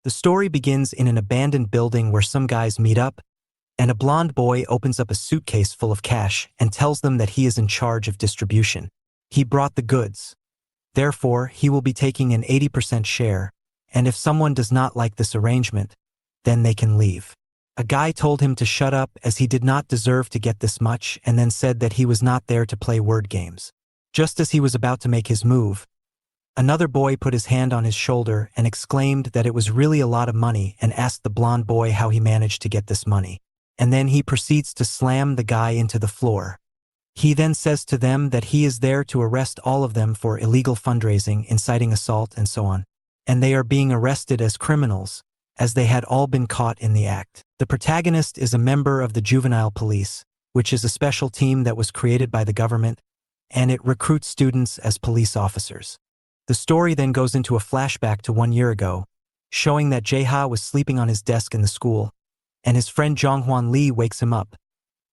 The story begins in an abandoned building where some guys meet up, and a blonde boy opens up a suitcase full of cash and tells them that he is in charge of distribution. He brought the goods. Therefore, he will be taking an 80% share, and if someone does not like this arrangement, then they can leave. A guy told him to shut up as he did not deserve to get this much and then said that he was not there to play word games. Just as he was about to make his move, another boy put his hand on his shoulder and exclaimed that it was really a lot of money and asked the blonde boy how he managed to get this money. And then he proceeds to slam the guy into the floor. He then says to them that he is there to arrest all of them for illegal fundraising, inciting assault, and so on. And they are being arrested as criminals, as they had all been caught in the act. The protagonist is a member of the juvenile police, which is a special team that was created by the government, and it recruits students as police officers. The story then goes into a flashback to 1 year ago, showing that Jae-ha was sleeping on his desk in the school, and his friend Jonghwan Lee wakes him up,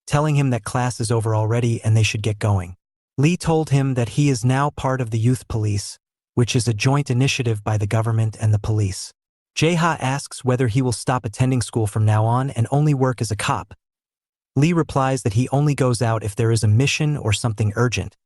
telling him that class is over already and they should get going. Lee told him that he is now part of the youth police, which is a joint initiative by the government and the police. Jae-ha asks whether he will stop attending school from now on and only work as a cop. Lee replies that he only goes out if there is a mission or something urgent.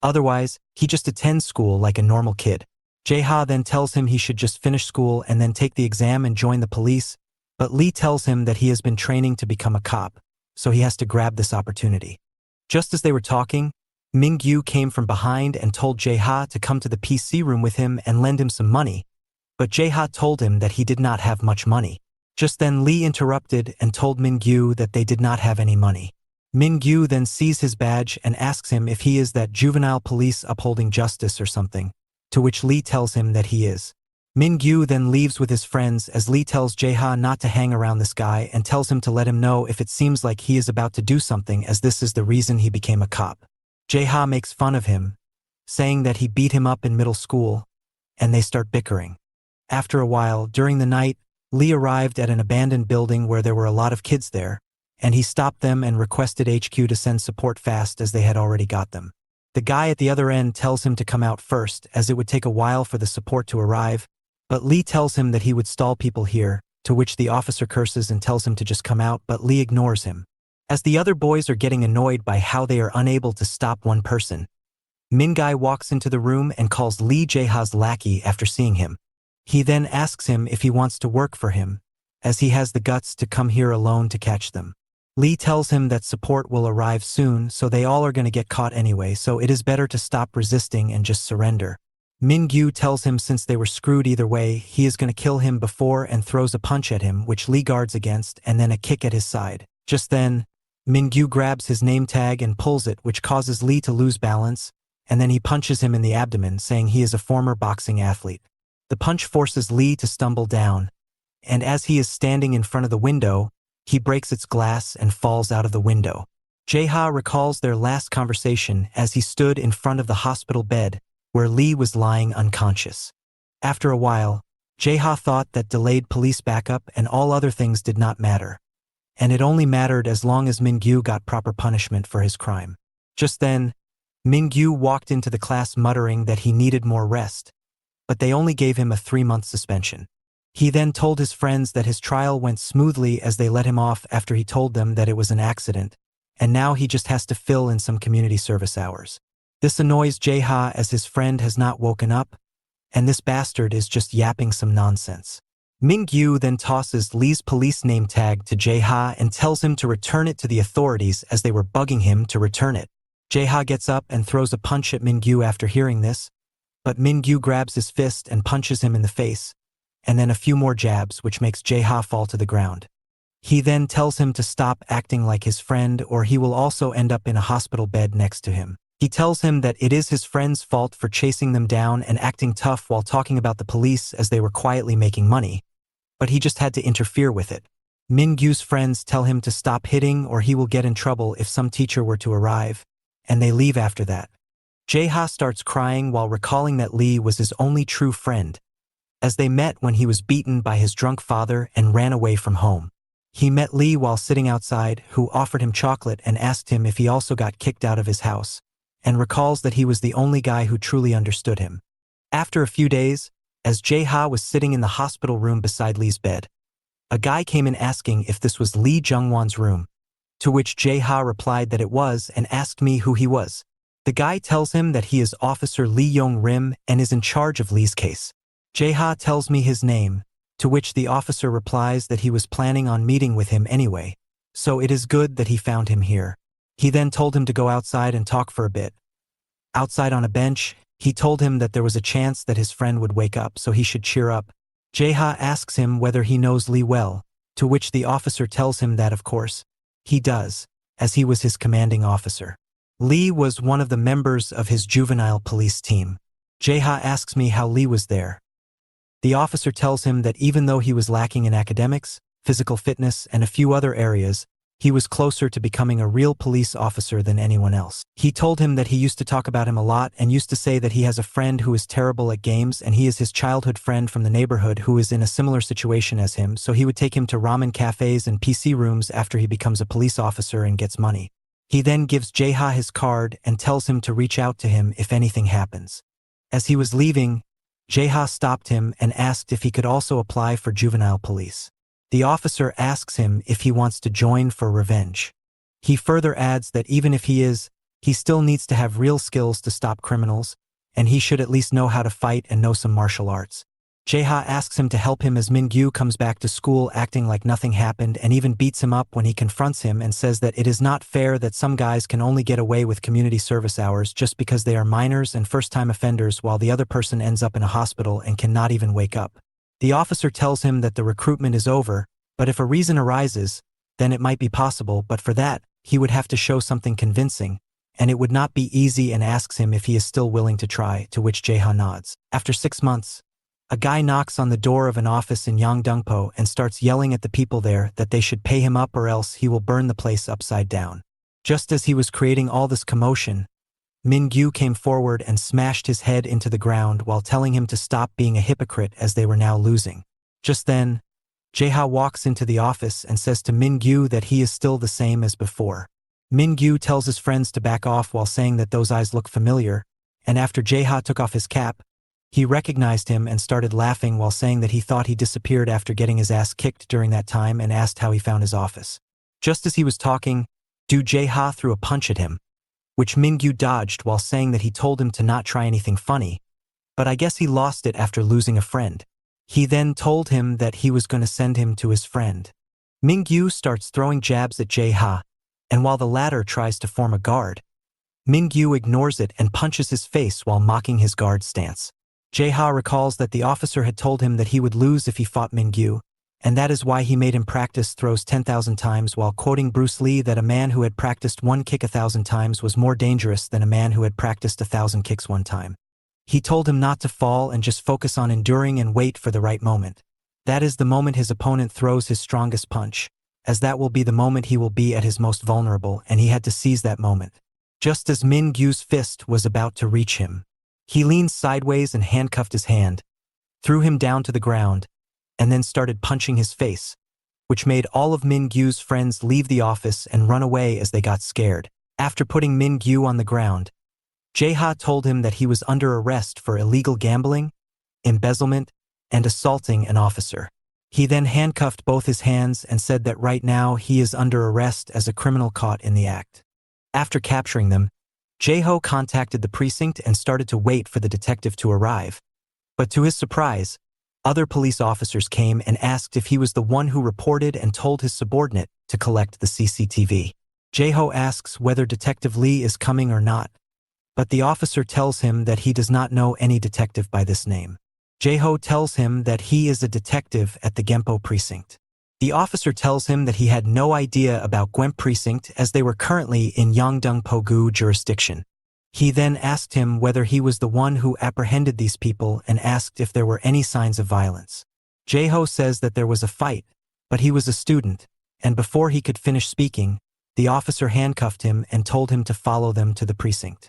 Otherwise, he just attends school like a normal kid. Jae-ha then tells him he should just finish school and then take the exam and join the police, but Lee tells him that he has been training to become a cop, so he has to grab this opportunity. Just as they were talking, Mingyu came from behind and told Jae-ha to come to the PC room with him and lend him some money, but Jae-ha told him that he did not have much money. Just then Lee interrupted and told Mingyu that they did not have any money. Mingyu then sees his badge and asks him if he is that juvenile police upholding justice or something, to which Lee tells him that he is. Mingyu then leaves with his friends as Lee tells Jae-ha not to hang around this guy and tells him to let him know if it seems like he is about to do something, as this is the reason he became a cop. Jae-ha makes fun of him, saying that he beat him up in middle school, and they start bickering. After a while, during the night, Lee arrived at an abandoned building where there were a lot of kids there, and he stopped them and requested HQ to send support fast as they had already got them. The guy at the other end tells him to come out first as it would take a while for the support to arrive, but Lee tells him that he would stall people here, to which the officer curses and tells him to just come out, but Lee ignores him. As the other boys are getting annoyed by how they are unable to stop one person, Min-gai walks into the room and calls Lee Jae-ha's lackey after seeing him. He then asks him if he wants to work for him, as he has the guts to come here alone to catch them. Lee tells him that support will arrive soon, so they all are going to get caught anyway, so it is better to stop resisting and just surrender. Mingyu tells him since they were screwed either way, he is going to kill him before and throws a punch at him, which Lee guards against, and then a kick at his side. Just then, Mingyu grabs his name tag and pulls it, which causes Lee to lose balance, and then he punches him in the abdomen, saying he is a former boxing athlete. The punch forces Lee to stumble down, and as he is standing in front of the window, he breaks its glass and falls out of the window. Jae-ha recalls their last conversation as he stood in front of the hospital bed, where Lee was lying unconscious. After a while, Jae-ha thought that delayed police backup and all other things did not matter, and it only mattered as long as Mingyu got proper punishment for his crime. Just then, Mingyu walked into the class muttering that he needed more rest, but they only gave him a 3-month suspension. He then told his friends that his trial went smoothly as they let him off after he told them that it was an accident, and now he just has to fill in some community service hours. This annoys Jae-ha as his friend has not woken up, and this bastard is just yapping some nonsense. Mingyu then tosses Lee's police name tag to Jae-ha and tells him to return it to the authorities as they were bugging him to return it. Jae-ha gets up and throws a punch at Mingyu after hearing this, but Mingyu grabs his fist and punches him in the face, and then a few more jabs, which makes Jae-ha fall to the ground. He then tells him to stop acting like his friend or he will also end up in a hospital bed next to him. He tells him that it is his friend's fault for chasing them down and acting tough while talking about the police as they were quietly making money, but he just had to interfere with it. Mingyu's friends tell him to stop hitting or he will get in trouble if some teacher were to arrive, and they leave after that. Jae-ha starts crying while recalling that Lee was his only true friend, as they met when he was beaten by his drunk father and ran away from home. He met Lee while sitting outside, who offered him chocolate and asked him if he also got kicked out of his house, and recalls that he was the only guy who truly understood him. After a few days, As Jae-ha was sitting in the hospital room beside Lee's bed, a guy came in asking if this was Lee Jung-won's room, to which Jae-ha replied that it was and asked me who he was. The guy tells him that he is Officer Lee Yong-rim and is in charge of Lee's case. Jae-ha tells me his name, to which the officer replies that he was planning on meeting with him anyway, so it is good that he found him here. He then told him to go outside and talk for a bit. Outside on a bench, he told him that there was a chance that his friend would wake up, so he should cheer up. Jae-ha asks him whether he knows Lee well, to which the officer tells him that of course, he does, as he was his commanding officer. Lee was one of the members of his juvenile police team. Jae-ha asks me how Lee was there. The officer tells him that even though he was lacking in academics, physical fitness, and a few other areas, he was closer to becoming a real police officer than anyone else. He told him that he used to talk about him a lot and used to say that he has a friend who is terrible at games and he is his childhood friend from the neighborhood who is in a similar situation as him, so he would take him to ramen cafes and PC rooms after he becomes a police officer and gets money. He then gives Jae-ha his card and tells him to reach out to him if anything happens. As he was leaving, Jae-ha stopped him and asked if he could also apply for juvenile police. The officer asks him if he wants to join for revenge. He further adds that even if he still needs to have real skills to stop criminals, and he should at least know how to fight and know some martial arts. Jae-ha asks him to help him as Min-gyu comes back to school acting like nothing happened and even beats him up when he confronts him and says that it is not fair that some guys can only get away with community service hours just because they are minors and first-time offenders while the other person ends up in a hospital and cannot even wake up. The officer tells him that the recruitment is over, but if a reason arises, then it might be possible, but for that, he would have to show something convincing, and it would not be easy, and asks him if he is still willing to try, to which Jae-ha nods. After 6 months, a guy knocks on the door of an office in Yongdongpo and starts yelling at the people there that they should pay him up or else he will burn the place upside down. Just as he was creating all this commotion, Min-gyu came forward and smashed his head into the ground while telling him to stop being a hypocrite as they were now losing. Just then, Jae-ha walks into the office and says to Min-gyu that he is still the same as before. Min-gyu tells his friends to back off while saying that those eyes look familiar, and after Jae-ha took off his cap, he recognized him and started laughing while saying that he thought he disappeared after getting his ass kicked during that time and asked how he found his office. Just as he was talking, Jae-ha threw a punch at him, which Min-gyu dodged while saying that he told him to not try anything funny, but I guess he lost it after losing a friend. He then told him that he was going to send him to his friend. Min-gyu starts throwing jabs at Jae-ha, and while the latter tries to form a guard, Min-gyu ignores it and punches his face while mocking his guard stance. Jae-ha recalls that the officer had told him that he would lose if he fought Min-gyu, and that is why he made him practice throws 10,000 times while quoting Bruce Lee that a man who had practiced one kick 1,000 times was more dangerous than a man who had practiced 1,000 kicks one time. He told him not to fall and just focus on enduring and wait for the right moment. That is the moment his opponent throws his strongest punch, as that will be the moment he will be at his most vulnerable, and he had to seize that moment. Just as Min-gyu's fist was about to reach him, he leaned sideways and handcuffed his hand, threw him down to the ground, and then started punching his face, which made all of Min-gyu's friends leave the office and run away as they got scared. After putting Min-gyu on the ground, Jae-ha told him that he was under arrest for illegal gambling, embezzlement, and assaulting an officer. He then handcuffed both his hands and said that right now he is under arrest as a criminal caught in the act. After capturing them, Jae-ho contacted the precinct and started to wait for the detective to arrive. But to his surprise, other police officers came and asked if he was the one who reported and told his subordinate to collect the CCTV. Jae-ho asks whether Detective Lee is coming or not, but the officer tells him that he does not know any detective by this name. Jae-ho tells him that he is a detective at the Gempo precinct. The officer tells him that he had no idea about Gwemp precinct as they were currently in Yongdong-po-gu jurisdiction. He then asked him whether he was the one who apprehended these people and asked if there were any signs of violence. Jae-ho says that there was a fight, but he was a student, and before he could finish speaking, the officer handcuffed him and told him to follow them to the precinct.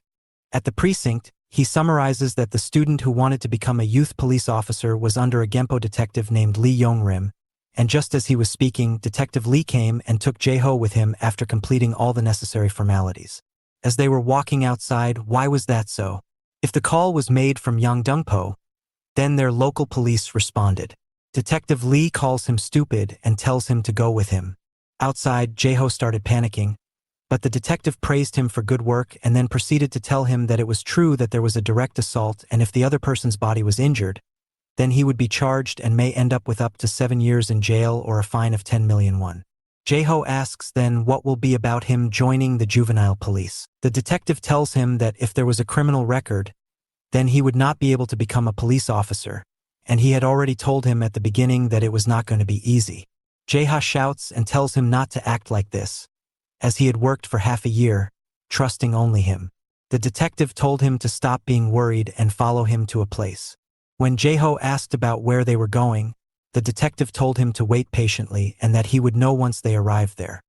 At the precinct, he summarizes that the student who wanted to become a youth police officer was under a Gempo detective named Lee Yong-rim, and just as he was speaking, Detective Lee came and took Jae-ho with him after completing all the necessary formalities. As they were walking outside, why was that so? If the call was made from Yongdongpo, Then their local police responded. Detective Lee calls him stupid and tells him to go with him. Outside, Jae-ho started panicking, but the detective praised him for good work and then proceeded to tell him that it was true that there was a direct assault, and if the other person's body was injured, then he would be charged and may end up with up to 7 years in jail or a fine of 10 million won. Jae-ho asks then what will be about him joining the juvenile police. The detective tells him that if there was a criminal record, then he would not be able to become a police officer, and he had already told him at the beginning that it was not going to be easy. Jae-ha shouts and tells him not to act like this, as he had worked for half a year, trusting only him. The detective told him to stop being worried and follow him to a place. When Jae-ho asked about where they were going, the detective told him to wait patiently and that he would know once they arrived there.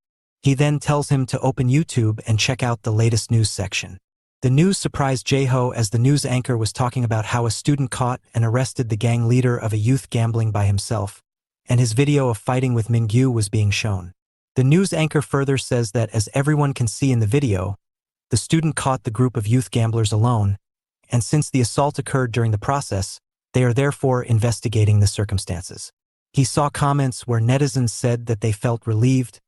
He then tells him to open YouTube and check out the latest news section. The news surprised Jae-ho as the news anchor was talking about how a student caught and arrested the gang leader of a youth gambling by himself, and his video of fighting with Mingyu was being shown. The news anchor further says that as everyone can see in the video, the student caught the group of youth gamblers alone, and since the assault occurred during the process, they are therefore investigating the circumstances. He saw comments where netizens said that they felt relieved,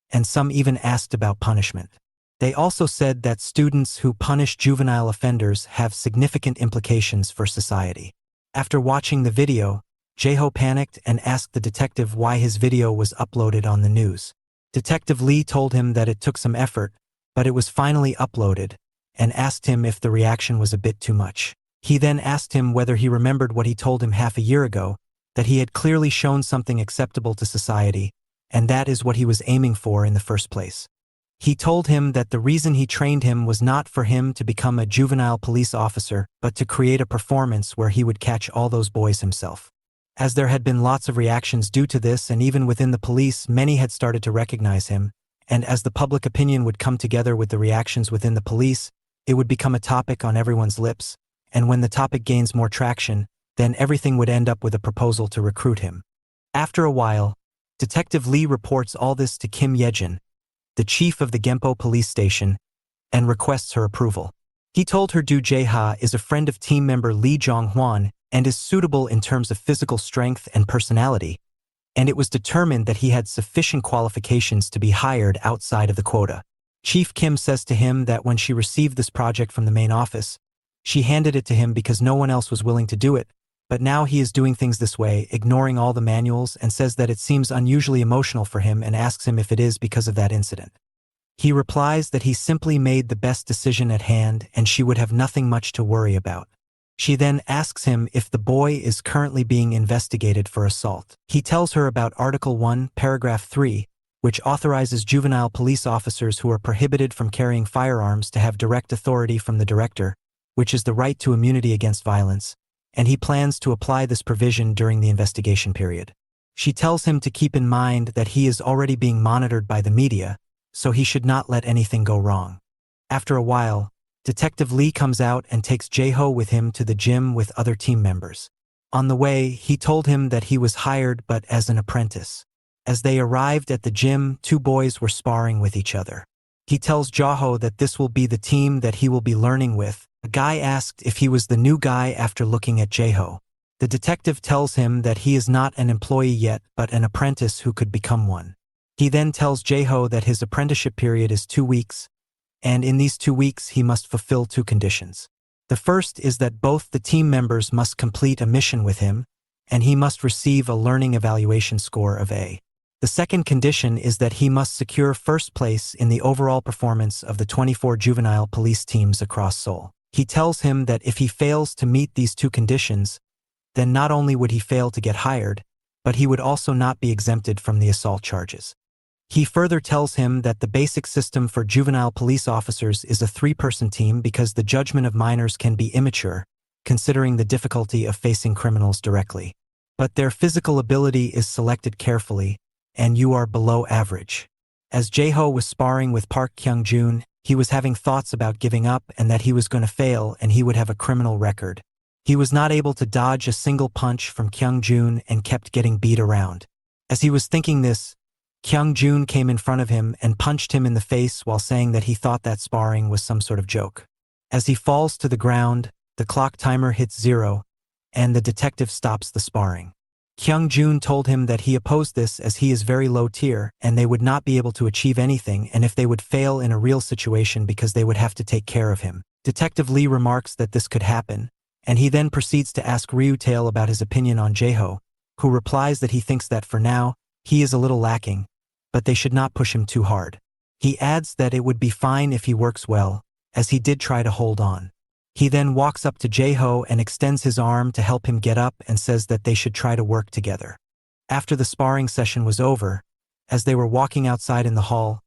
and some even asked about punishment. They also said that students who punish juvenile offenders have significant implications for society. After watching the video, Jae-ho panicked and asked the detective why his video was uploaded on the news. Detective Lee told him that it took some effort, but it was finally uploaded, and asked him if the reaction was a bit too much. He then asked him whether he remembered what he told him half a year ago, that he had clearly shown something acceptable to society, and that is what he was aiming for in the first place. He told him that the reason he trained him was not for him to become a juvenile police officer, but to create a performance where he would catch all those boys himself. As there had been lots of reactions due to this, and even within the police many had started to recognize him, and as the public opinion would come together with the reactions within the police, it would become a topic on everyone's lips, and when the topic gains more traction, then everything would end up with a proposal to recruit him. After a while, Detective Lee reports all this to Kim Yejin, the chief of the Gempo police station, and requests her approval. He told her Do Jae-ha is a friend of team member Lee Jong-hwan and is suitable in terms of physical strength and personality, and it was determined that he had sufficient qualifications to be hired outside of the quota. Chief Kim says to him that when she received this project from the main office, she handed it to him because no one else was willing to do it, but now he is doing things this way, ignoring all the manuals, and says that it seems unusually emotional for him and asks him if it is because of that incident. He replies that he simply made the best decision at hand and she would have nothing much to worry about. She then asks him if the boy is currently being investigated for assault. He tells her about Article 1, Paragraph 3, which authorizes juvenile police officers who are prohibited from carrying firearms to have direct authority from the director, which is the right to immunity against violence, and he plans to apply this provision during the investigation period. She tells him to keep in mind that he is already being monitored by the media, so he should not let anything go wrong. After a while, Detective Lee comes out and takes Jae-ho with him to the gym with other team members. On the way, he told him that he was hired but as an apprentice. As they arrived at the gym, two boys were sparring with each other. He tells Jae-ho that this will be the team that he will be learning with. A guy asked if he was the new guy after looking at Jae-ho. The detective tells him that he is not an employee yet but an apprentice who could become one. He then tells Jae-ho that his apprenticeship period is 2 weeks, and in these 2 weeks he must fulfill 2 conditions. The first is that both the team members must complete a mission with him, and he must receive a learning evaluation score of A. The second condition is that he must secure first place in the overall performance of the 24 juvenile police teams across Seoul. He tells him that if he fails to meet these 2 conditions, then not only would he fail to get hired, but he would also not be exempted from the assault charges. He further tells him that the basic system for juvenile police officers is a 3-person team because the judgment of minors can be immature, considering the difficulty of facing criminals directly. But their physical ability is selected carefully, and you are below average. As Jae-ho was sparring with Park Kyung-jun, he was having thoughts about giving up and that he was going to fail and he would have a criminal record. He was not able to dodge a single punch from Kyung-jun and kept getting beat around. As he was thinking this, Kyung-jun came in front of him and punched him in the face while saying that he thought that sparring was some sort of joke. As he falls to the ground, the clock timer hits 0, and the detective stops the sparring. Kyung-jun told him that he opposed this as he is very low tier and they would not be able to achieve anything, and if they would fail in a real situation because they would have to take care of him. Detective Lee remarks that this could happen, and he then proceeds to ask Ryutail about his opinion on Jaeho, who replies that he thinks that for now, he is a little lacking, but they should not push him too hard. He adds that it would be fine if he works well, as he did try to hold on. He then walks up to Jaeho and extends his arm to help him get up and says that they should try to work together. After the sparring session was over, as they were walking outside in the hall,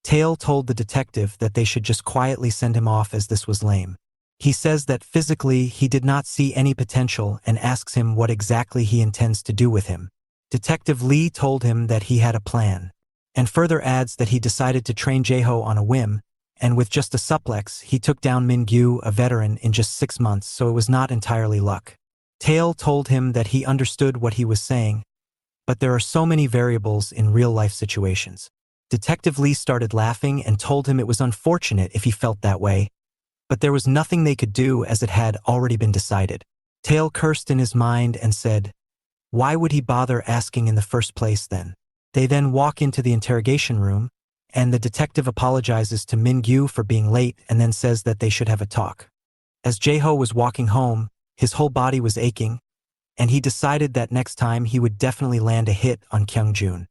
Tail told the detective that they should just quietly send him off as this was lame. He says that physically he did not see any potential and asks him what exactly he intends to do with him. Detective Lee told him that he had a plan, and further adds that he decided to train Jaeho on a whim, and with just a suplex, he took down Mingyu, a veteran, in just 6 months, so it was not entirely luck. Tail told him that he understood what he was saying, but there are so many variables in real-life situations. Detective Lee started laughing and told him it was unfortunate if he felt that way, but there was nothing they could do as it had already been decided. Tail cursed in his mind and said, why would he bother asking in the first place then? They then walk into the interrogation room, and the detective apologizes to Mingyu for being late and then says that they should have a talk. As Jaeho was walking home, his whole body was aching, and he decided that next time he would definitely land a hit on Kyung-jun.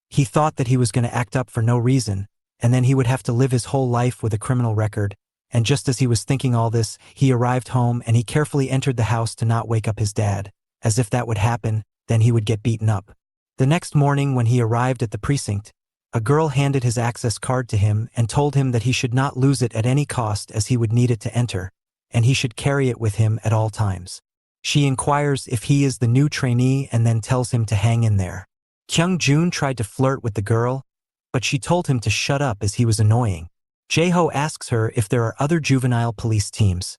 He thought that he was going to act up for no reason, and then he would have to live his whole life with a criminal record, and just as he was thinking all this, he arrived home and he carefully entered the house to not wake up his dad, as if that would happen, then he would get beaten up. The next morning when he arrived at the precinct, a girl handed his access card to him and told him that he should not lose it at any cost as he would need it to enter, and he should carry it with him at all times. She inquires if he is the new trainee and then tells him to hang in there. Kyung-jun tried to flirt with the girl, but she told him to shut up as he was annoying. Jaeho asks her if there are other juvenile police teams,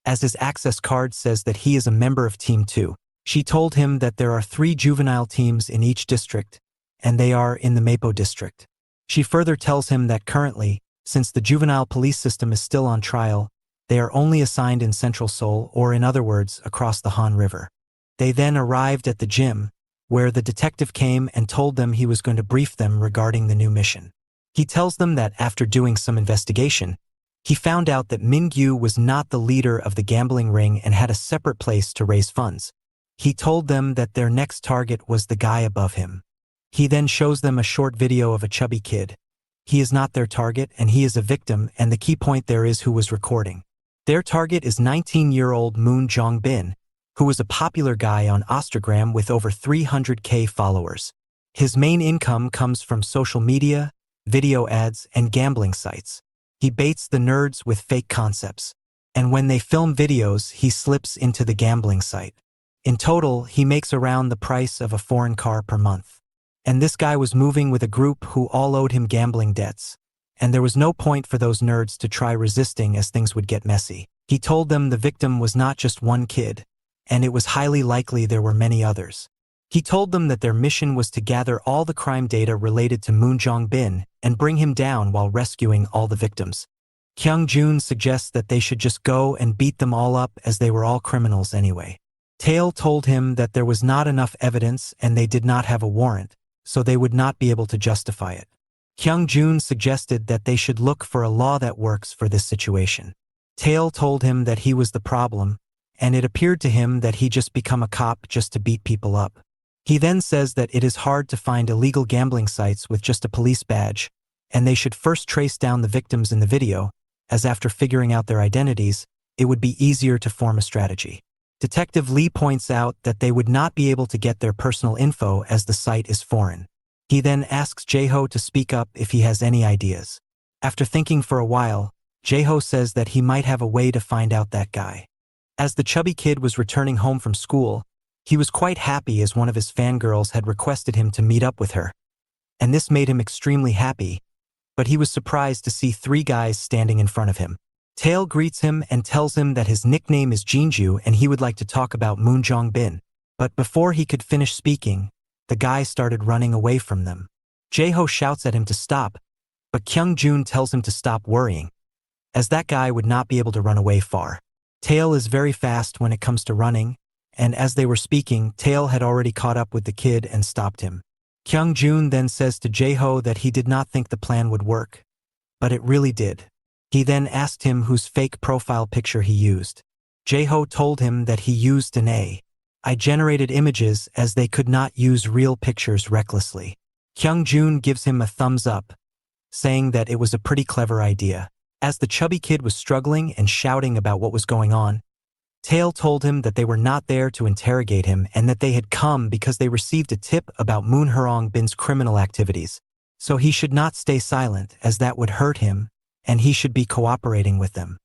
as his access card says that he is a member of Team 2. She told him that there are 3 juvenile teams in each district, and they are in the Mapo district. She further tells him that currently, since the juvenile police system is still on trial, they are only assigned in Central Seoul, or in other words, across the Han River. They then arrived at the gym, where the detective came and told them he was going to brief them regarding the new mission. He tells them that after doing some investigation, he found out that Mingyu was not the leader of the gambling ring and had a separate place to raise funds. He told them that their next target was the guy above him. He then shows them a short video of a chubby kid. He is not their target and he is a victim, and the key point there is who was recording. Their target is 19-year-old Moon Jong-bin, who was a popular guy on Instagram with over 300k followers. His main income comes from social media, video ads, and gambling sites. He baits the nerds with fake concepts, and when they film videos, he slips into the gambling site. In total, he makes around the price of a foreign car per month. And this guy was moving with a group who all owed him gambling debts, and there was no point for those nerds to try resisting as things would get messy. He told them the victim was not just one kid, and it was highly likely there were many others. He told them that their mission was to gather all the crime data related to Moon Jong-bin and bring him down while rescuing all the victims. Kyung-jun suggests that they should just go and beat them all up as they were all criminals anyway. Tail told him that there was not enough evidence and they did not have a warrant, so they would not be able to justify it. Kyung-jun suggested that they should look for a law that works for this situation. Tail told him that he was the problem, and it appeared to him that he just become a cop just to beat people up. He then says that it is hard to find illegal gambling sites with just a police badge, and they should first trace down the victims in the video, as after figuring out their identities, it would be easier to form a strategy. Detective Lee points out that they would not be able to get their personal info as the site is foreign. He then asks Jaeho to speak up if he has any ideas. After thinking for a while, Jaeho says that he might have a way to find out that guy. As the chubby kid was returning home from school, he was quite happy as one of his fangirls had requested him to meet up with her. And this made him extremely happy, but he was surprised to see 3 guys standing in front of him. Tail greets him and tells him that his nickname is Jinju and he would like to talk about Moon Jong-bin. But before he could finish speaking, the guy started running away from them. Jaeho shouts at him to stop, but Kyung-jun tells him to stop worrying, as that guy would not be able to run away far. Tail is very fast when it comes to running, and as they were speaking, Tail had already caught up with the kid and stopped him. Kyung-joon then says to Jae-ho that he did not think the plan would work, but it really did. He then asked him whose fake profile picture he used. Jae-ho told him that he used an AI generated images as they could not use real pictures recklessly. Kyung-joon gives him a thumbs up, saying that it was a pretty clever idea. As the chubby kid was struggling and shouting about what was going on, Tail told him that they were not there to interrogate him and that they had come because they received a tip about Moon Bin's criminal activities, so he should not stay silent as that would hurt him, and he should be cooperating with them.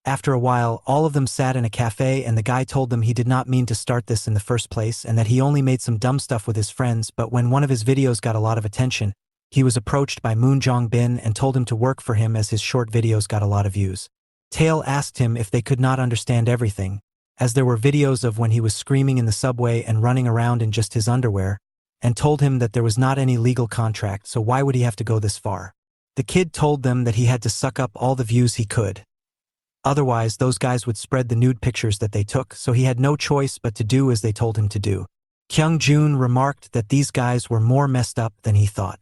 After a while, all of them sat in a cafe and the guy told them he did not mean to start this in the first place and that he only made some dumb stuff with his friends, but when one of his videos got a lot of attention, he was approached by Moon Bin and told him to work for him as his short videos got a lot of views. Tail asked him if they could not understand everything, as there were videos of when he was screaming in the subway and running around in just his underwear, and told him that there was not any legal contract, so why would he have to go this far? The kid told them that he had to suck up all the views he could. Otherwise, those guys would spread the nude pictures that they took, so he had no choice but to do as they told him to do. Kyung-joon remarked that these guys were more messed up than he thought.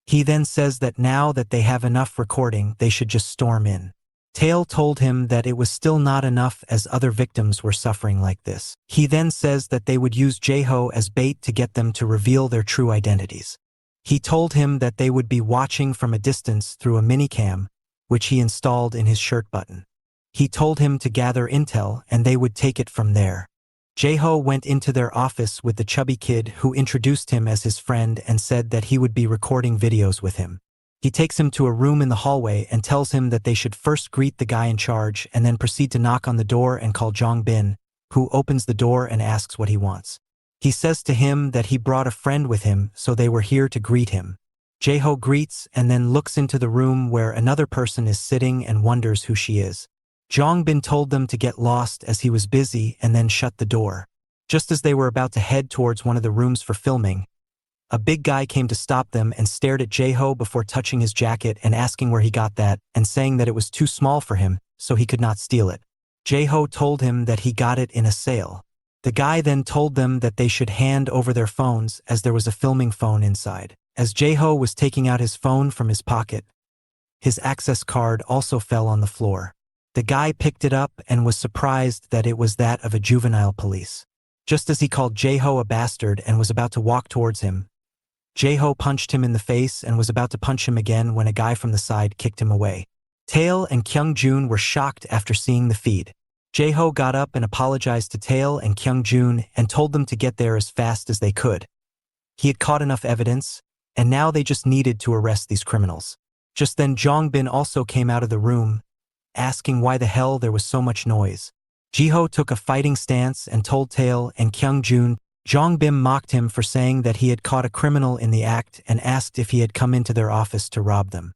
He then says that now that they have enough recording, they should just storm in. Tail told him that it was still not enough as other victims were suffering like this. He then says that they would use Jae-ho as bait to get them to reveal their true identities. He told him that they would be watching from a distance through a minicam, which he installed in his shirt button. He told him to gather intel and they would take it from there. Jae-ho went into their office with the chubby kid who introduced him as his friend and said that he would be recording videos with him. He takes him to a room in the hallway and tells him that they should first greet the guy in charge and then proceed to knock on the door and call Jong Bin, who opens the door and asks what he wants. He says to him that he brought a friend with him, so they were here to greet him. Jae-ho greets and then looks into the room where another person is sitting and wonders who she is. Jong Bin told them to get lost as he was busy and then shut the door. Just as they were about to head towards one of the rooms for filming, a big guy came to stop them and stared at Jae-ho before touching his jacket and asking where he got that and saying that it was too small for him, so he could not steal it. Jae-ho told him that he got it in a sale. The guy then told them that they should hand over their phones as there was a filming phone inside. As Jae-ho was taking out his phone from his pocket, his access card also fell on the floor. The guy picked it up and was surprised that it was that of a juvenile police. Just as he called Jae-ho a bastard and was about to walk towards him, Jae-ho punched him in the face and was about to punch him again when a guy from the side kicked him away. Tail and Kyung-joon were shocked after seeing the feed. Jae-ho got up and apologized to Tail and Kyung-joon and told them to get there as fast as they could. He had caught enough evidence, and now they just needed to arrest these criminals. Just then Jong Bin also came out of the room, asking why the hell there was so much noise. Jae-ho took a fighting stance and told Tail and Kyung-joon. Jong Bin mocked him for saying that he had caught a criminal in the act and asked if he had come into their office to rob them.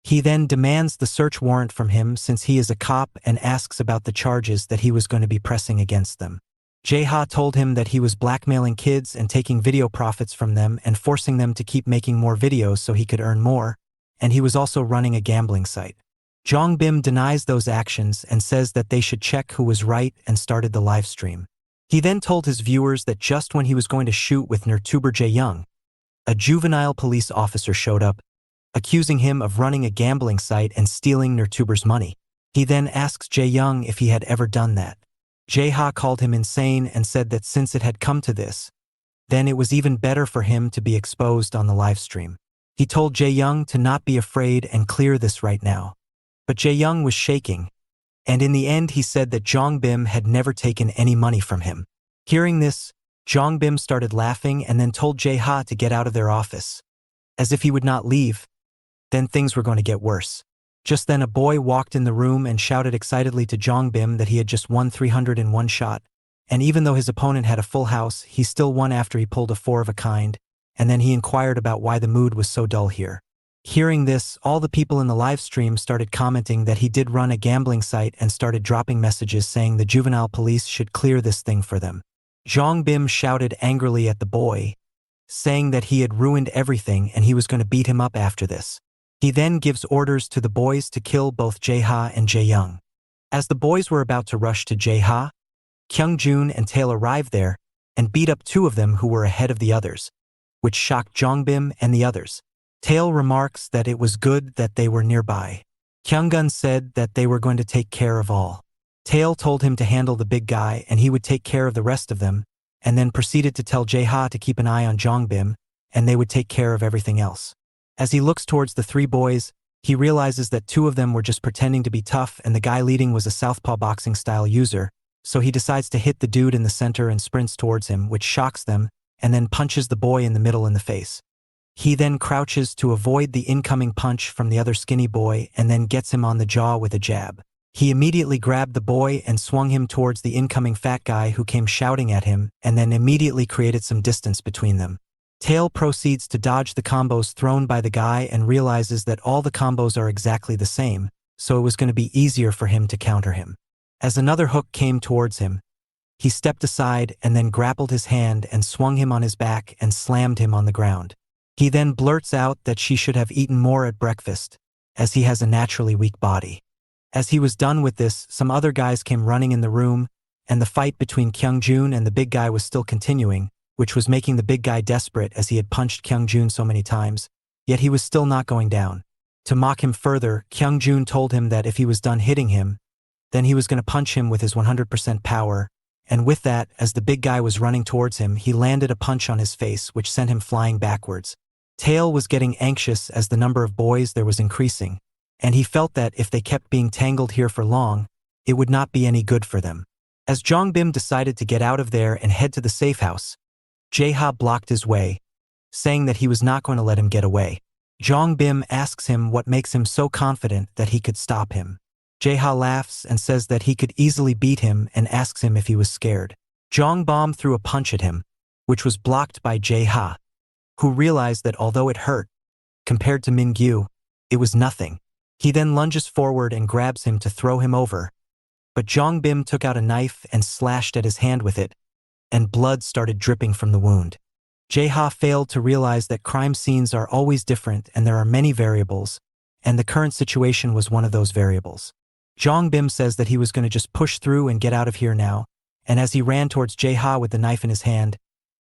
He then demands the search warrant from him since he is a cop and asks about the charges that he was going to be pressing against them. Jae-ha told him that he was blackmailing kids and taking video profits from them and forcing them to keep making more videos so he could earn more, and he was also running a gambling site. Jong Bin denies those actions and says that they should check who was right and started the live stream. He then told his viewers that just when he was going to shoot with newcomer Jae-young, a juvenile police officer showed up, accusing him of running a gambling site and stealing newcomer's money. He then asks Jae-young if he had ever done that. Jae-ha called him insane and said that since it had come to this, then it was even better for him to be exposed on the live stream. He told Jae-young to not be afraid and clear this right now. But Jae-young was shaking, and in the end he said that Jong Bin had never taken any money from him. Hearing this, Jong Bin started laughing and then told Jae-ha to get out of their office. As if he would not leave, then things were going to get worse. Just then a boy walked in the room and shouted excitedly to Jong Bin that he had just won 301 shot, and even though his opponent had a full house, he still won after he pulled a 4 of a kind, and then he inquired about why the mood was so dull here. Hearing this, all the people in the live stream started commenting that he did run a gambling site and started dropping messages saying the juvenile police should clear this thing for them. Jong Bin shouted angrily at the boy, saying that he had ruined everything and he was going to beat him up after this. He then gives orders to the boys to kill both Jae-ha and Jae-young. As the boys were about to rush to Jae-ha, Kyung-jun and Tail arrived there and beat up two of them who were ahead of the others, which shocked Jongbim and the others. Tail remarks that it was good that they were nearby. Kyung-gun said that they were going to take care of all. Tail told him to handle the big guy and he would take care of the rest of them, and then proceeded to tell Jae-ha to keep an eye on Jongbim, and they would take care of everything else. As he looks towards the three boys, he realizes that two of them were just pretending to be tough and the guy leading was a southpaw boxing style user, so he decides to hit the dude in the center and sprints towards him, which shocks them, and then punches the boy in the middle in the face. He then crouches to avoid the incoming punch from the other skinny boy and then gets him on the jaw with a jab. He immediately grabbed the boy and swung him towards the incoming fat guy who came shouting at him and then immediately created some distance between them. Tail proceeds to dodge the combos thrown by the guy and realizes that all the combos are exactly the same, so it was going to be easier for him to counter him. As another hook came towards him, he stepped aside and then grappled his hand and swung him on his back and slammed him on the ground. He then blurts out that she should have eaten more at breakfast, as he has a naturally weak body. As he was done with this, some other guys came running in the room, and the fight between Kyung-jun and the big guy was still continuing, which was making the big guy desperate as he had punched Kyung-jun so many times, yet he was still not going down. To mock him further, Kyung-jun told him that if he was done hitting him, then he was going to punch him with his 100% power, and with that, as the big guy was running towards him, he landed a punch on his face which sent him flying backwards. Tail was getting anxious as the number of boys there was increasing, and he felt that if they kept being tangled here for long, it would not be any good for them. As Jongbim decided to get out of there and head to the safe house, Jae-ha blocked his way, saying that he was not going to let him get away. Jongbim asks him what makes him so confident that he could stop him. Jae-ha laughs and says that he could easily beat him and asks him if he was scared. Jongbom threw a punch at him, which was blocked by Jae-ha, who realized that although it hurt, compared to Min-gyu, it was nothing. He then lunges forward and grabs him to throw him over, but Jongbim took out a knife and slashed at his hand with it, and blood started dripping from the wound. Jae-ha failed to realize that crime scenes are always different and there are many variables, and the current situation was one of those variables. Jongbim says that he was going to just push through and get out of here now, and as he ran towards Jae-ha with the knife in his hand,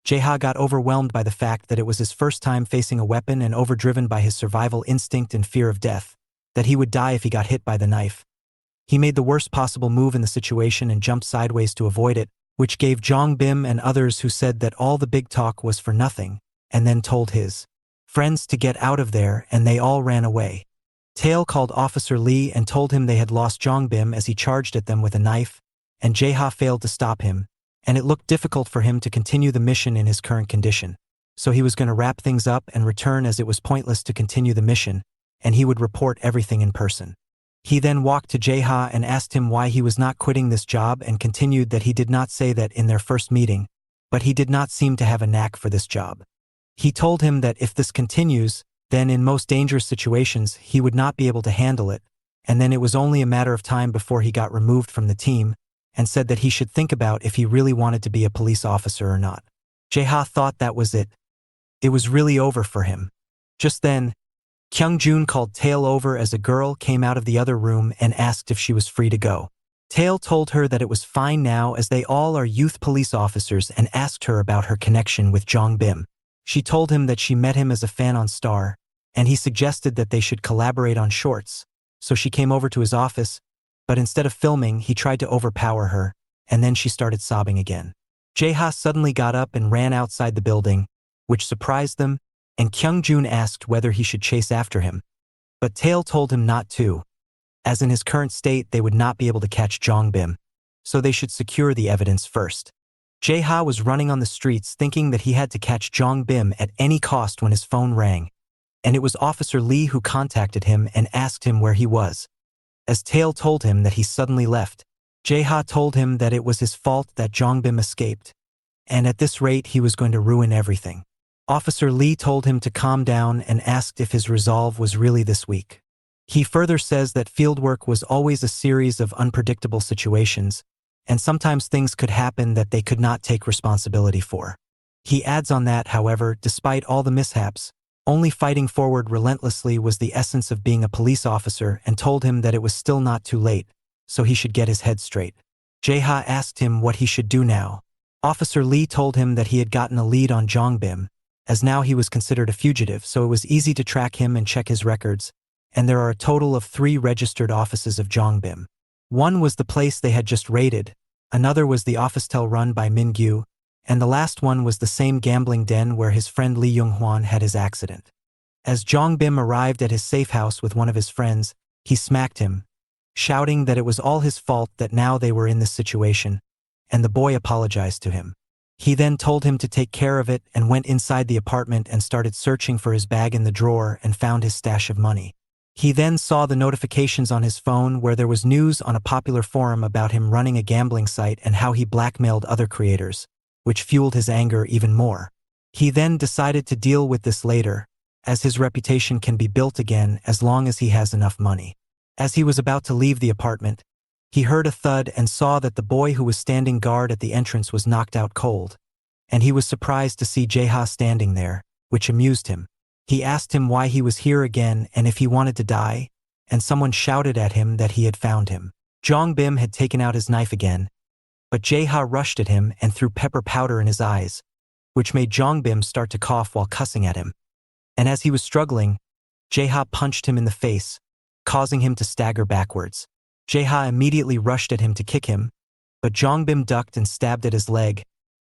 Jae-ha got overwhelmed by the fact that it was his first time facing a weapon and overdriven by his survival instinct and fear of death, that he would die if he got hit by the knife. He made the worst possible move in the situation and jumped sideways to avoid it, which gave Jongbim and others who said that all the big talk was for nothing, and then told his friends to get out of there, and they all ran away. Tail called Officer Lee and told him they had lost Jongbim as he charged at them with a knife, and Jae-ha failed to stop him, and it looked difficult for him to continue the mission in his current condition. So he was going to wrap things up and return as it was pointless to continue the mission, and he would report everything in person. He then walked to Jae-ha and asked him why he was not quitting this job and continued that he did not say that in their first meeting, but he did not seem to have a knack for this job. He told him that if this continues, then in most dangerous situations he would not be able to handle it, and then it was only a matter of time before he got removed from the team, and said that he should think about if he really wanted to be a police officer or not. Jae-ha thought that was it. It was really over for him. Just then, Kyung-jun called Tail over as a girl came out of the other room and asked if she was free to go. Tail told her that it was fine now as they all are youth police officers and asked her about her connection with Jongbim. She told him that she met him as a fan on Star, and he suggested that they should collaborate on shorts, so she came over to his office, but instead of filming, he tried to overpower her, and then she started sobbing again. Jae-ha suddenly got up and ran outside the building, which surprised them, and Kyung-jun asked whether he should chase after him. But Tail told him not to, as in his current state they would not be able to catch Jongbim, so they should secure the evidence first. Jae-ha was running on the streets thinking that he had to catch Jongbim at any cost when his phone rang, and it was Officer Lee who contacted him and asked him where he was. As Tail told him that he suddenly left, Jae-ha told him that it was his fault that Jongbim escaped, and at this rate he was going to ruin everything. Officer Lee told him to calm down and asked if his resolve was really this weak. He further says that fieldwork was always a series of unpredictable situations, and sometimes things could happen that they could not take responsibility for. He adds on that, however, despite all the mishaps, only fighting forward relentlessly was the essence of being a police officer, and told him that it was still not too late, so he should get his head straight. Jae-ha asked him what he should do now. Officer Lee told him that he had gotten a lead on Jongbim, as now he was considered a fugitive, so it was easy to track him and check his records, and there are a total of 3 registered offices of Jongbim. One was the place they had just raided, another was the officetel run by Min-gyu, and the last one was the same gambling den where his friend Lee Young-hwan had his accident. As Jongbim arrived at his safe house with one of his friends, he smacked him, shouting that it was all his fault that now they were in this situation, and the boy apologized to him. He then told him to take care of it and went inside the apartment and started searching for his bag in the drawer and found his stash of money. He then saw the notifications on his phone where there was news on a popular forum about him running a gambling site and how he blackmailed other creators, which fueled his anger even more. He then decided to deal with this later, as his reputation can be built again as long as he has enough money. As he was about to leave the apartment, he heard a thud and saw that the boy who was standing guard at the entrance was knocked out cold, and he was surprised to see Jae-ha standing there, which amused him. He asked him why he was here again and if he wanted to die, and someone shouted at him that he had found him. Jongbim had taken out his knife again, but Jae-ha rushed at him and threw pepper powder in his eyes, which made Jongbim start to cough while cussing at him. And as he was struggling, Jae-ha punched him in the face, causing him to stagger backwards. Jae-ha immediately rushed at him to kick him, but Jongbim ducked and stabbed at his leg,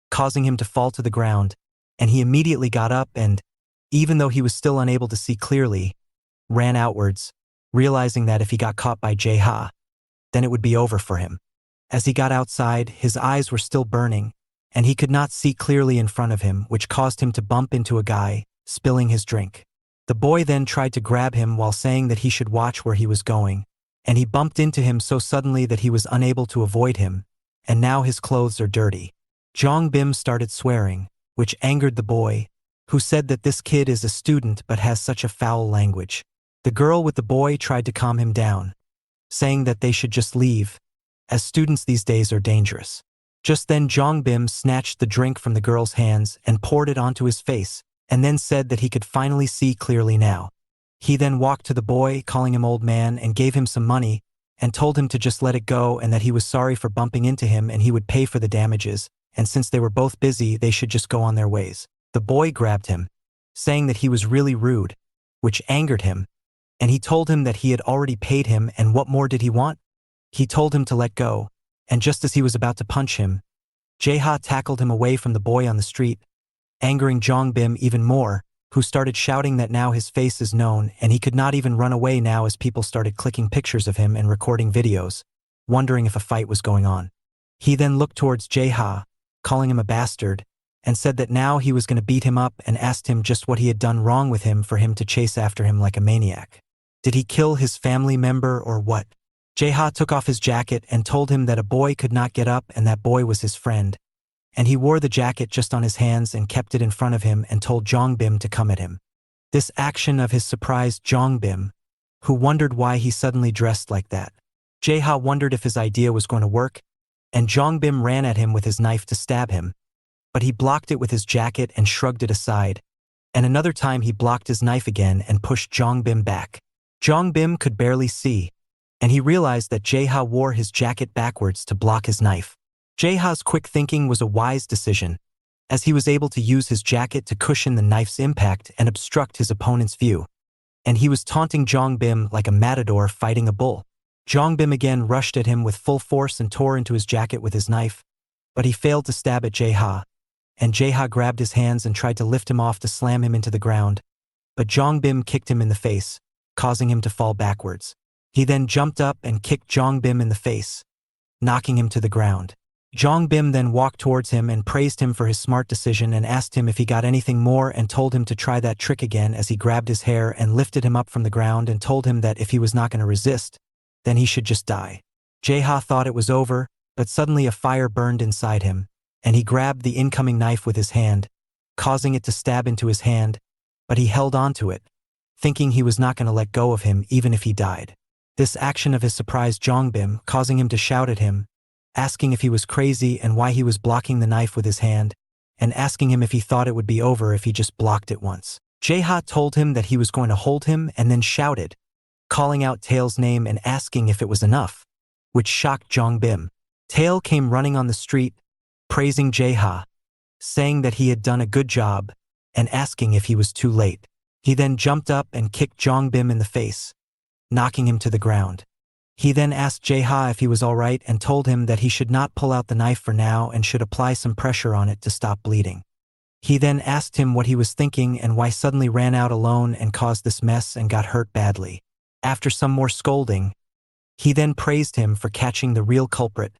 causing him to fall to the ground, and he immediately got up and, even though he was still unable to see clearly, ran outwards, realizing that if he got caught by Jae-ha, then it would be over for him. As he got outside, his eyes were still burning, and he could not see clearly in front of him, which caused him to bump into a guy, spilling his drink. The boy then tried to grab him while saying that he should watch where he was going, and he bumped into him so suddenly that he was unable to avoid him, and now his clothes are dirty. Jongbim started swearing, which angered the boy, who said that this kid is a student but has such a foul language. The girl with the boy tried to calm him down, saying that they should just leave, as students these days are dangerous. Just then Jongbim snatched the drink from the girl's hands and poured it onto his face, and then said that he could finally see clearly now. He then walked to the boy, calling him old man, and gave him some money, and told him to just let it go and that he was sorry for bumping into him and he would pay for the damages, and since they were both busy, they should just go on their ways. The boy grabbed him, saying that he was really rude, which angered him, and he told him that he had already paid him and what more did he want? He told him to let go, and just as he was about to punch him, Jae-ha tackled him away from the boy on the street, angering Jongbim even more, who started shouting that now his face is known and he could not even run away now as people started clicking pictures of him and recording videos, wondering if a fight was going on. He then looked towards Jae-ha, calling him a bastard, and said that now he was going to beat him up and asked him just what he had done wrong with him for him to chase after him like a maniac. Did he kill his family member or what? Jae-ha took off his jacket and told him that a boy could not get up and that boy was his friend, and he wore the jacket just on his hands and kept it in front of him and told Jongbim to come at him. This action of his surprised Jongbim, who wondered why he suddenly dressed like that. Jae-ha wondered if his idea was going to work, and Jongbim ran at him with his knife to stab him, but he blocked it with his jacket and shrugged it aside, and another time he blocked his knife again and pushed Jongbim back. Jongbim could barely see, and he realized that Jae-ha wore his jacket backwards to block his knife. Jae-ha's quick thinking was a wise decision, as he was able to use his jacket to cushion the knife's impact and obstruct his opponent's view, and he was taunting Jongbim like a matador fighting a bull. Jongbim again rushed at him with full force and tore into his jacket with his knife, but he failed to stab at Jae-ha, and Jae-ha grabbed his hands and tried to lift him off to slam him into the ground, but Jongbim kicked him in the face, causing him to fall backwards. He then jumped up and kicked Jongbim in the face, knocking him to the ground. Jongbim then walked towards him and praised him for his smart decision and asked him if he got anything more and told him to try that trick again as he grabbed his hair and lifted him up from the ground and told him that if he was not going to resist, then he should just die. Jae-ha thought it was over, but suddenly a fire burned inside him, and he grabbed the incoming knife with his hand, causing it to stab into his hand, but he held on to it, thinking he was not going to let go of him even if he died. This action of his surprised Jongbim, causing him to shout at him, asking if he was crazy and why he was blocking the knife with his hand, and asking him if he thought it would be over if he just blocked it once. Jae-ha told him that he was going to hold him and then shouted, calling out Tail's name and asking if it was enough, which shocked Jongbim. Tail came running on the street, praising Jae-ha, saying that he had done a good job, and asking if he was too late. He then jumped up and kicked Jongbim in the face, knocking him to the ground. He then asked Jae-ha if he was alright and told him that he should not pull out the knife for now and should apply some pressure on it to stop bleeding. He then asked him what he was thinking and why suddenly ran out alone and caused this mess and got hurt badly. After some more scolding, he then praised him for catching the real culprit,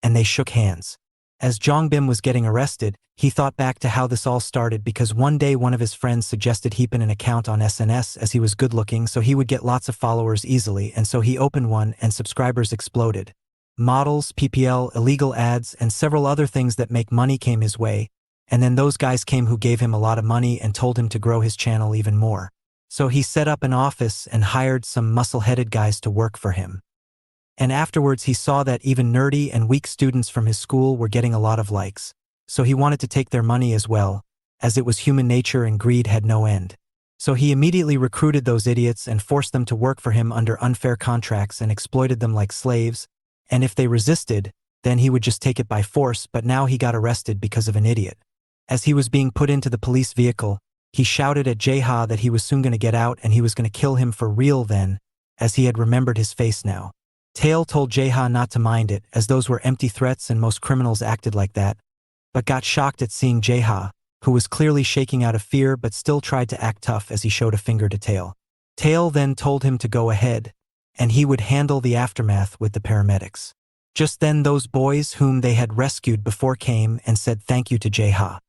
and they shook hands. As Jongbim was getting arrested, he thought back to how this all started because one day one of his friends suggested he open an account on SNS as he was good looking so he would get lots of followers easily, and so he opened one and subscribers exploded. Models, PPL, illegal ads, and several other things that make money came his way, and then those guys came who gave him a lot of money and told him to grow his channel even more. So he set up an office and hired some muscle-headed guys to work for him. And afterwards he saw that even nerdy and weak students from his school were getting a lot of likes. So he wanted to take their money as well, as it was human nature and greed had no end. So he immediately recruited those idiots and forced them to work for him under unfair contracts and exploited them like slaves, and if they resisted, then he would just take it by force, but now he got arrested because of an idiot. As he was being put into the police vehicle, he shouted at Jae-ha that he was soon going to get out and he was going to kill him for real then, as he had remembered his face now. Tail told Jae-ha not to mind it, as those were empty threats and most criminals acted like that, but got shocked at seeing Jae-ha, who was clearly shaking out of fear but still tried to act tough as he showed a finger to Tail. Tail then told him to go ahead, and he would handle the aftermath with the paramedics. Just then those boys whom they had rescued before came and said thank you to Jae-ha.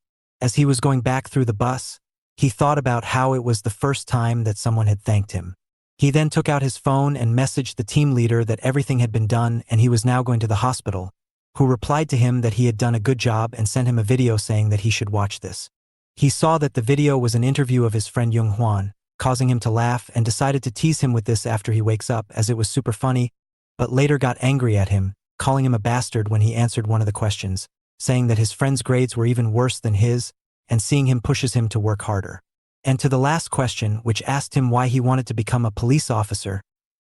As he was going back through the bus, he thought about how it was the first time that someone had thanked him. He then took out his phone and messaged the team leader that everything had been done and he was now going to the hospital, who replied to him that he had done a good job and sent him a video saying that he should watch this. He saw that the video was an interview of his friend Young Hwan, causing him to laugh, and decided to tease him with this after he wakes up as it was super funny, but later got angry at him, calling him a bastard when he answered one of the questions, saying that his friend's grades were even worse than his, and seeing him pushes him to work harder. And to the last question, which asked him why he wanted to become a police officer,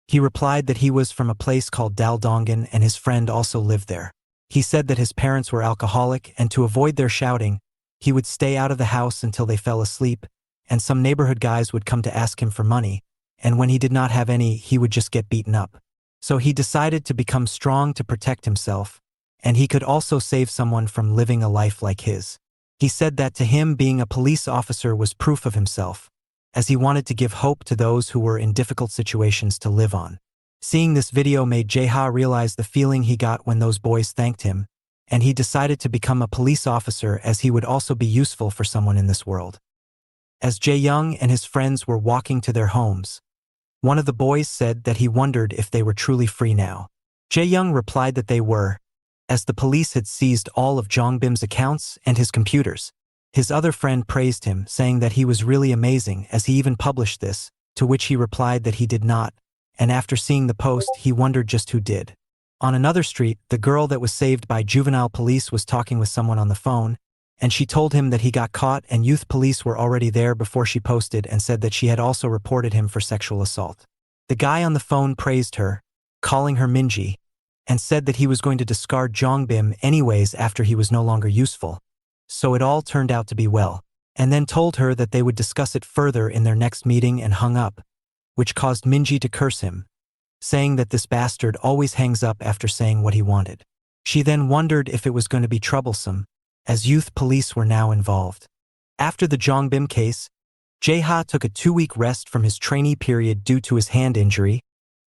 he replied that he was from a place called Daldongan and his friend also lived there. He said that his parents were alcoholic and to avoid their shouting, he would stay out of the house until they fell asleep, and some neighborhood guys would come to ask him for money, and when he did not have any, he would just get beaten up. So he decided to become strong to protect himself, and he could also save someone from living a life like his. He said that to him being a police officer was proof of himself, as he wanted to give hope to those who were in difficult situations to live on. Seeing this video made Jae-ha realize the feeling he got when those boys thanked him, and he decided to become a police officer as he would also be useful for someone in this world. As Jae-young and his friends were walking to their homes, one of the boys said that he wondered if they were truly free now. Jae-young replied that they were, as the police had seized all of Jongbim's accounts and his computers. His other friend praised him, saying that he was really amazing as he even published this, to which he replied that he did not, and after seeing the post he wondered just who did. On another street, the girl that was saved by juvenile police was talking with someone on the phone, and she told him that he got caught and youth police were already there before she posted and said that she had also reported him for sexual assault. The guy on the phone praised her, calling her Minji, and said that he was going to discard Jongbim anyways after he was no longer useful. So it all turned out to be well, and then told her that they would discuss it further in their next meeting and hung up, which caused Minji to curse him, saying that this bastard always hangs up after saying what he wanted. She then wondered if it was going to be troublesome, as youth police were now involved. After the Jongbim case, Jae-ha took a 2-week rest from his trainee period due to his hand injury,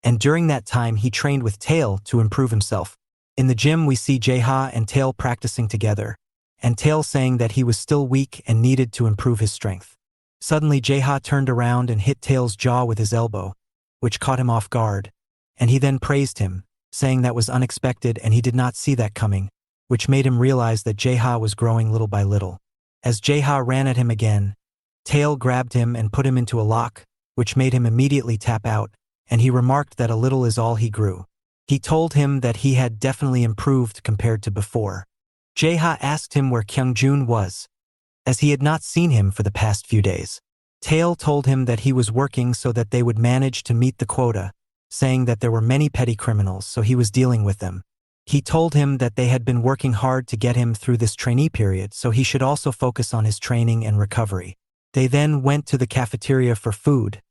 and during that time he trained with Tail to improve himself. In the gym we see Jae-ha and Tail practicing together, and Tail saying that he was still weak and needed to improve his strength. Suddenly Jae-ha turned around and hit Tail's jaw with his elbow, which caught him off guard, and he then praised him, saying that was unexpected and he did not see that coming, which made him realize that Jae-ha was growing little by little. As Jae-ha ran at him again, Tail grabbed him and put him into a lock, which made him immediately tap out, and he remarked that a little is all he grew. He told him that he had definitely improved compared to before. Jae-ha asked him where Kyung-jun was, as he had not seen him for the past few days. Tail told him that he was working so that they would manage to meet the quota, saying that there were many petty criminals so he was dealing with them, He told him that they had been working hard to get him through this trainee period, so he should also focus on his training and recovery. They then went to the cafeteria for food,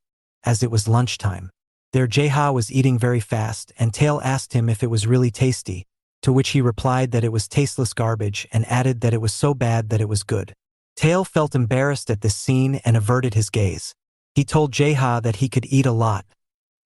as it was lunchtime. There Jae-ha was eating very fast, and Tail asked him if it was really tasty, to which he replied that it was tasteless garbage and added that it was so bad that it was good. Tail felt embarrassed at this scene and averted his gaze. He told Jae-ha that he could eat a lot,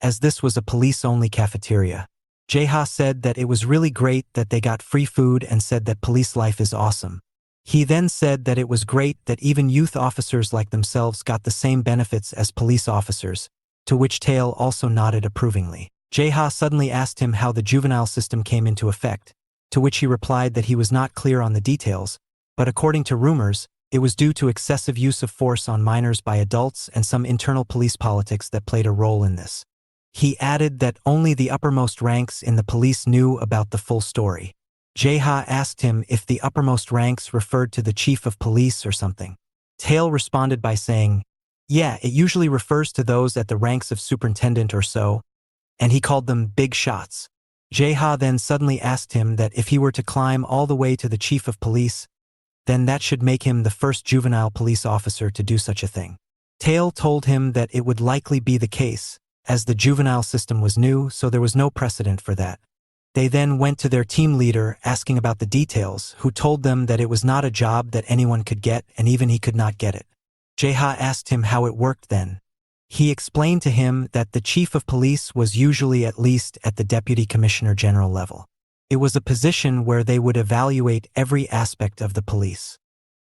as this was a police-only cafeteria. Jae-ha said that it was really great that they got free food and said that police life is awesome. He then said that it was great that even youth officers like themselves got the same benefits as police officers, to which Tail also nodded approvingly. Jae-ha suddenly asked him how the juvenile system came into effect, to which he replied that he was not clear on the details, but according to rumors, it was due to excessive use of force on minors by adults and some internal police politics that played a role in this. He added that only the uppermost ranks in the police knew about the full story. Jae-ha asked him if the uppermost ranks referred to the chief of police or something. Tail responded by saying, "Yeah, it usually refers to those at the ranks of superintendent or so," and he called them big shots. Jae-ha then suddenly asked him that if he were to climb all the way to the chief of police, then that should make him the first juvenile police officer to do such a thing. Tail told him that it would likely be the case, as the juvenile system was new, so there was no precedent for that. They then went to their team leader asking about the details, who told them that it was not a job that anyone could get and even he could not get it. Jae-ha asked him how it worked then. He explained to him that the chief of police was usually at least at the deputy commissioner general level. It was a position where they would evaluate every aspect of the police.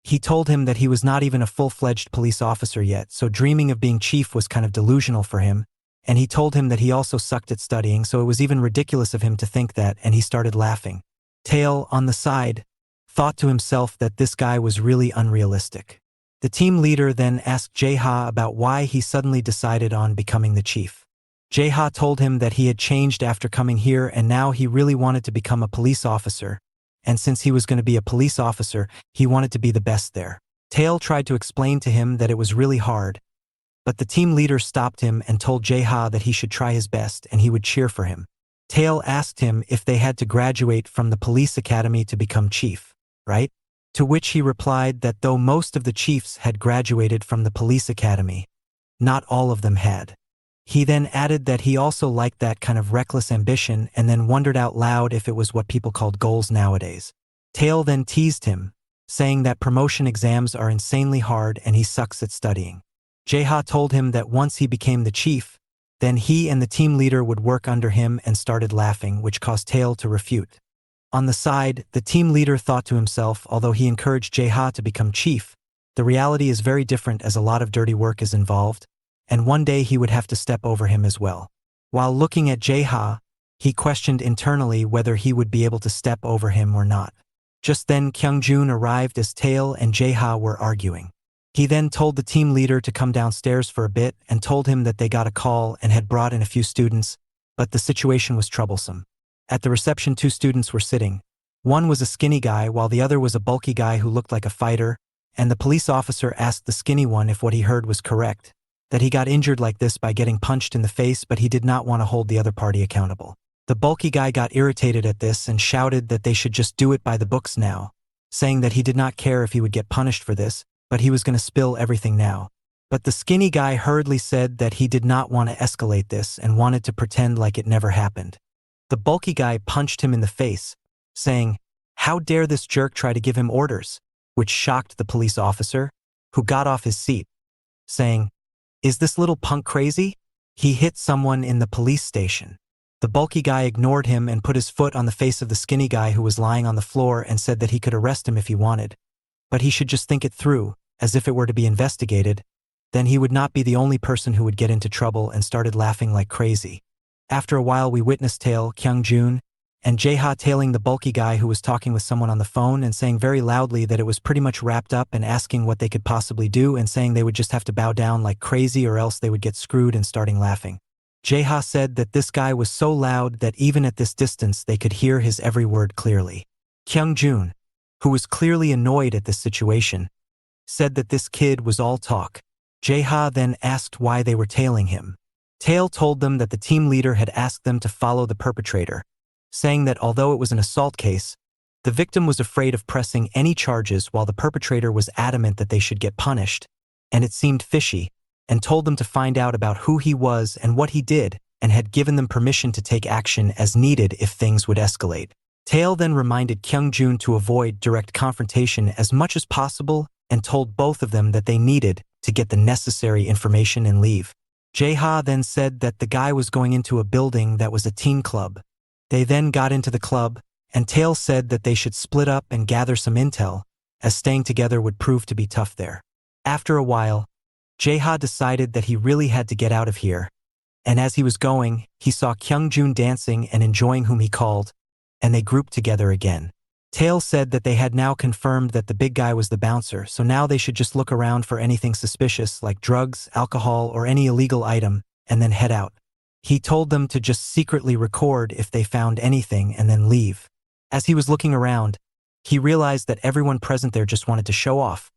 He told him that he was not even a full-fledged police officer yet, so dreaming of being chief was kind of delusional for him, and he told him that he also sucked at studying, so it was even ridiculous of him to think that, and he started laughing. Tail, on the side, thought to himself that this guy was really unrealistic. The team leader then asked Jae-ha about why he suddenly decided on becoming the chief. Jae-ha told him that he had changed after coming here and now he really wanted to become a police officer, and since he was going to be a police officer, he wanted to be the best there. Tail tried to explain to him that it was really hard, but the team leader stopped him and told Jae-ha that he should try his best and he would cheer for him. Tail asked him if they had to graduate from the police academy to become chief, right? To which he replied that though most of the chiefs had graduated from the police academy, not all of them had. He then added that he also liked that kind of reckless ambition and then wondered out loud if it was what people called goals nowadays. Tail then teased him, saying that promotion exams are insanely hard and he sucks at studying. Jae-ha told him that once he became the chief, then he and the team leader would work under him and started laughing, which caused Tail to refute. On the side, the team leader thought to himself, although he encouraged Jae-ha to become chief, the reality is very different as a lot of dirty work is involved, and one day he would have to step over him as well. While looking at Jae-ha, he questioned internally whether he would be able to step over him or not. Just then Kyung-joon arrived as Tail and Jae-ha were arguing. He then told the team leader to come downstairs for a bit and told him that they got a call and had brought in a few students, but the situation was troublesome. At the reception 2 students were sitting. One was a skinny guy while the other was a bulky guy who looked like a fighter, and the police officer asked the skinny one if what he heard was correct, that he got injured like this by getting punched in the face, but he did not want to hold the other party accountable. The bulky guy got irritated at this and shouted that they should just do it by the books now, saying that he did not care if he would get punished for this, but he was going to spill everything now. But the skinny guy hurriedly said that he did not want to escalate this and wanted to pretend like it never happened. The bulky guy punched him in the face, saying, "How dare this jerk try to give him orders?" which shocked the police officer, who got off his seat, saying, "Is this little punk crazy? He hit someone in the police station." The bulky guy ignored him and put his foot on the face of the skinny guy who was lying on the floor and said that he could arrest him if he wanted, but he should just think it through, as if it were to be investigated, then he would not be the only person who would get into trouble, and started laughing like crazy. After a while we witnessed Tail, Kyung-joon, and Jae-ha tailing the bulky guy who was talking with someone on the phone and saying very loudly that it was pretty much wrapped up and asking what they could possibly do and saying they would just have to bow down like crazy or else they would get screwed, and starting laughing. Jae-ha said that this guy was so loud that even at this distance they could hear his every word clearly. Kyung-joon, who was clearly annoyed at this situation, said that this kid was all talk. Jae-ha then asked why they were tailing him. Tail told them that the team leader had asked them to follow the perpetrator, saying that although it was an assault case, the victim was afraid of pressing any charges while the perpetrator was adamant that they should get punished, and it seemed fishy, and told them to find out about who he was and what he did, and had given them permission to take action as needed if things would escalate. Tail then reminded Kyung-joon to avoid direct confrontation as much as possible and told both of them that they needed to get the necessary information and leave. Jae-ha then said that the guy was going into a building that was a teen club. They then got into the club, and Tail said that they should split up and gather some intel, as staying together would prove to be tough there. After a while, Jae-ha decided that he really had to get out of here, and as he was going, he saw Kyung-joon dancing and enjoying whom he called, and they grouped together again. Tail said that they had now confirmed that the big guy was the bouncer, so now they should just look around for anything suspicious like drugs, alcohol, or any illegal item, and then head out. He told them to just secretly record if they found anything and then leave. As he was looking around, he realized that everyone present there just wanted to show off.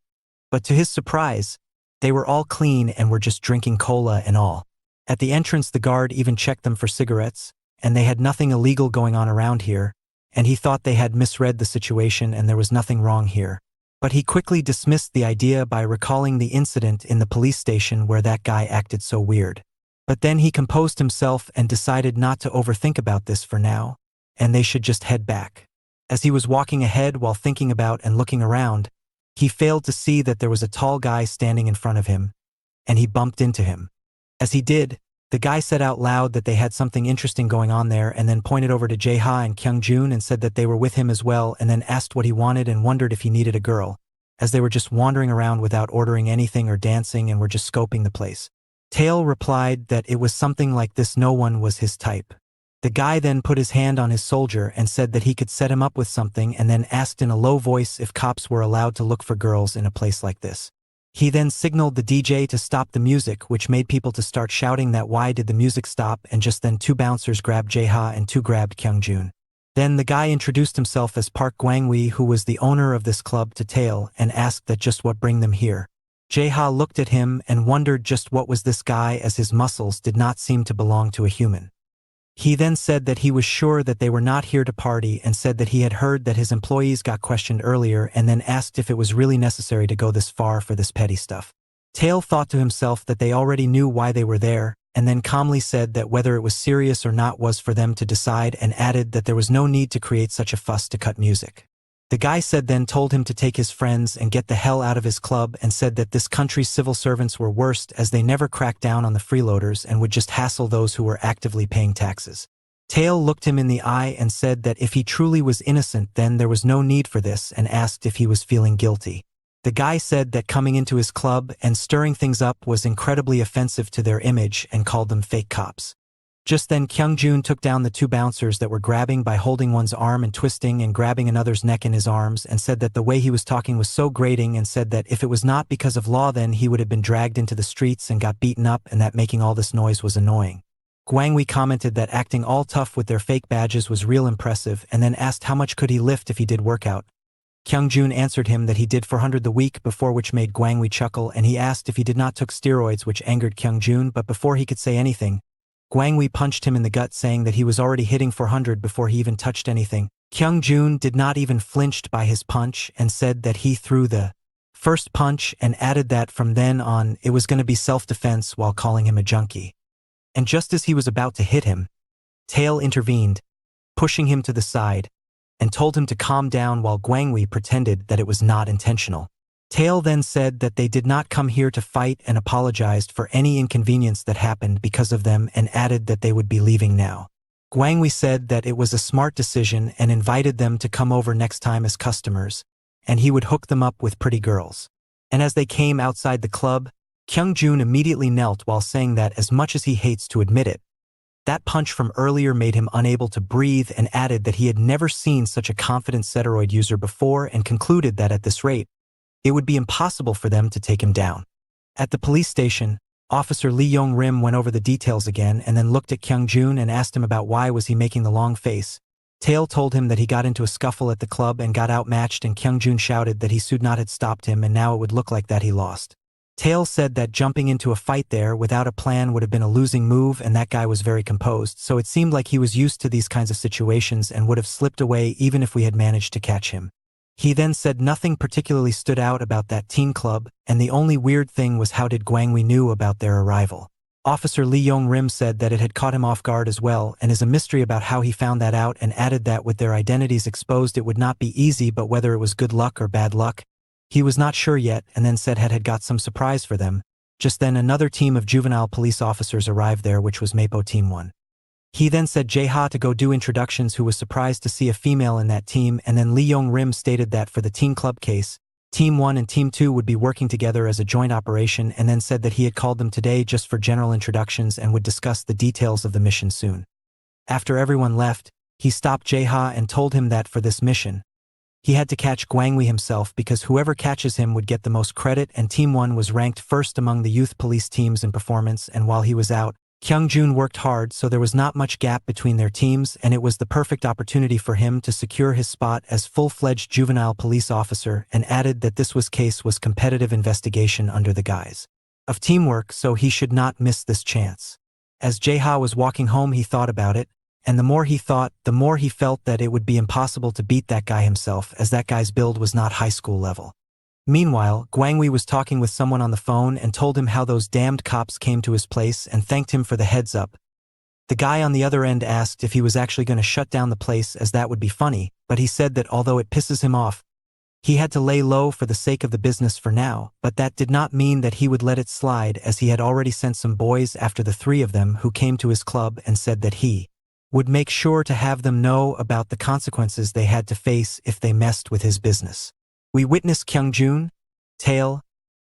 But to his surprise, they were all clean and were just drinking cola and all. At the entrance, the guard even checked them for cigarettes, and they had nothing illegal going on around here, and he thought they had misread the situation and there was nothing wrong here. But he quickly dismissed the idea by recalling the incident in the police station where that guy acted so weird. But then he composed himself and decided not to overthink about this for now, and they should just head back. As he was walking ahead while thinking about and looking around, he failed to see that there was a tall guy standing in front of him, and he bumped into him. As he did, the guy said out loud that they had something interesting going on there and then pointed over to Jae-ha and Kyung-joon and said that they were with him as well and then asked what he wanted and wondered if he needed a girl, as they were just wandering around without ordering anything or dancing and were just scoping the place. Tail replied that it was something like this, no one was his type. The guy then put his hand on his soldier and said that he could set him up with something and then asked in a low voice if cops were allowed to look for girls in a place like this. He then signaled the DJ to stop the music, which made people to start shouting that why did the music stop, and just then two bouncers grabbed Jae-ha and two grabbed Kyung-joon. Then the guy introduced himself as Park Gwang-wi, who was the owner of this club, to Tail and asked that just what bring them here. Jae-ha looked at him and wondered just what was this guy, as his muscles did not seem to belong to a human. He then said that he was sure that they were not here to party and said that he had heard that his employees got questioned earlier and then asked if it was really necessary to go this far for this petty stuff. Tail thought to himself that they already knew why they were there and then calmly said that whether it was serious or not was for them to decide and added that there was no need to create such a fuss to cut music. The guy said then told him to take his friends and get the hell out of his club and said that this country's civil servants were worst as they never cracked down on the freeloaders and would just hassle those who were actively paying taxes. Tail looked him in the eye and said that if he truly was innocent then there was no need for this and asked if he was feeling guilty. The guy said that coming into his club and stirring things up was incredibly offensive to their image and called them fake cops. Just then Kyung-joon took down the two bouncers that were grabbing by holding one's arm and twisting and grabbing another's neck in his arms and said that the way he was talking was so grating and said that if it was not because of law then he would have been dragged into the streets and got beaten up and that making all this noise was annoying. Gwang-wi commented that acting all tough with their fake badges was real impressive and then asked how much could he lift if he did workout. Kyung-joon answered him that he did 400 the week before, which made Gwang-wi chuckle, and he asked if he did not took steroids, which angered Kyung-joon, but before he could say anything, Gwang-wi punched him in the gut saying that he was already hitting 400 before he even touched anything. Kyung-joon did not even flinched by his punch and said that he threw the first punch and added that from then on it was going to be self-defense while calling him a junkie. And just as he was about to hit him, Tail intervened, pushing him to the side, and told him to calm down while Gwang-wi pretended that it was not intentional. Tail then said that they did not come here to fight and apologized for any inconvenience that happened because of them and added that they would be leaving now. Gwang-wi said that it was a smart decision and invited them to come over next time as customers, and he would hook them up with pretty girls. And as they came outside the club, Kyung-joon immediately knelt while saying that as much as he hates to admit it, that punch from earlier made him unable to breathe and added that he had never seen such a confident steroid user before and concluded that at this rate, it would be impossible for them to take him down. At the police station, Officer Lee Yong-rim went over the details again and then looked at Kyung-joon and asked him about why was he making the long face. Tail told him that he got into a scuffle at the club and got outmatched, and Kyung-joon shouted that he should not have stopped him and now it would look like that he lost. Tail said that jumping into a fight there without a plan would have been a losing move, and that guy was very composed, so it seemed like he was used to these kinds of situations and would have slipped away even if we had managed to catch him. He then said nothing particularly stood out about that teen club, and the only weird thing was how did Gwangwi knew about their arrival. Officer Lee Yong-rim said that it had caught him off guard as well, and is a mystery about how he found that out, and added that with their identities exposed it would not be easy, but whether it was good luck or bad luck, he was not sure yet, and then said had got some surprise for them. Just then another team of juvenile police officers arrived there, which was Mapo Team 1. He then said Jae-ha to go do introductions, who was surprised to see a female in that team, and then Lee Yong-rim stated that for the teen club case, Team 1 and Team 2 would be working together as a joint operation, and then said that he had called them today just for general introductions and would discuss the details of the mission soon. After everyone left, he stopped Jae-ha and told him that for this mission, he had to catch Gwangwi himself because whoever catches him would get the most credit, and Team 1 was ranked first among the youth police teams in performance, and while he was out, Kyung-joon worked hard, so there was not much gap between their teams, and it was the perfect opportunity for him to secure his spot as full-fledged juvenile police officer, and added that this case was competitive investigation under the guise of teamwork, so he should not miss this chance. As Jae-ha was walking home, he thought about it, and the more he thought, the more he felt that it would be impossible to beat that guy himself, as that guy's build was not high school level. Meanwhile, Gwangwi was talking with someone on the phone and told him how those damned cops came to his place and thanked him for the heads up. The guy on the other end asked if he was actually going to shut down the place, as that would be funny, but he said that although it pisses him off, he had to lay low for the sake of the business for now, but that did not mean that he would let it slide, as he had already sent some boys after the three of them who came to his club and said that he would make sure to have them know about the consequences they had to face if they messed with his business. We witnessed Kyung-joon, Tail,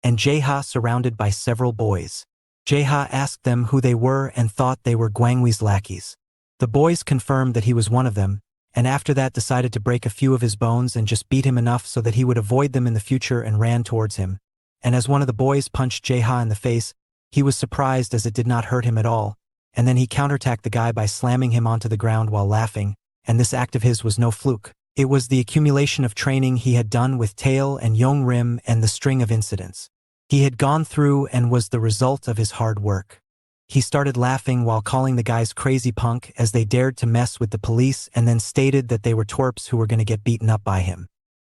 and Jae-ha surrounded by several boys. Jae-ha asked them who they were and thought they were Gwangwi's lackeys. The boys confirmed that he was one of them, and after that decided to break a few of his bones and just beat him enough so that he would avoid them in the future, and ran towards him. And as one of the boys punched Jae-ha in the face, he was surprised as it did not hurt him at all, and then he counterattacked the guy by slamming him onto the ground while laughing, and this act of his was no fluke. It was the accumulation of training he had done with Tail and Yong-rim and the string of incidents he had gone through, and was the result of his hard work. He started laughing while calling the guys crazy punk as they dared to mess with the police, and then stated that they were twerps who were going to get beaten up by him.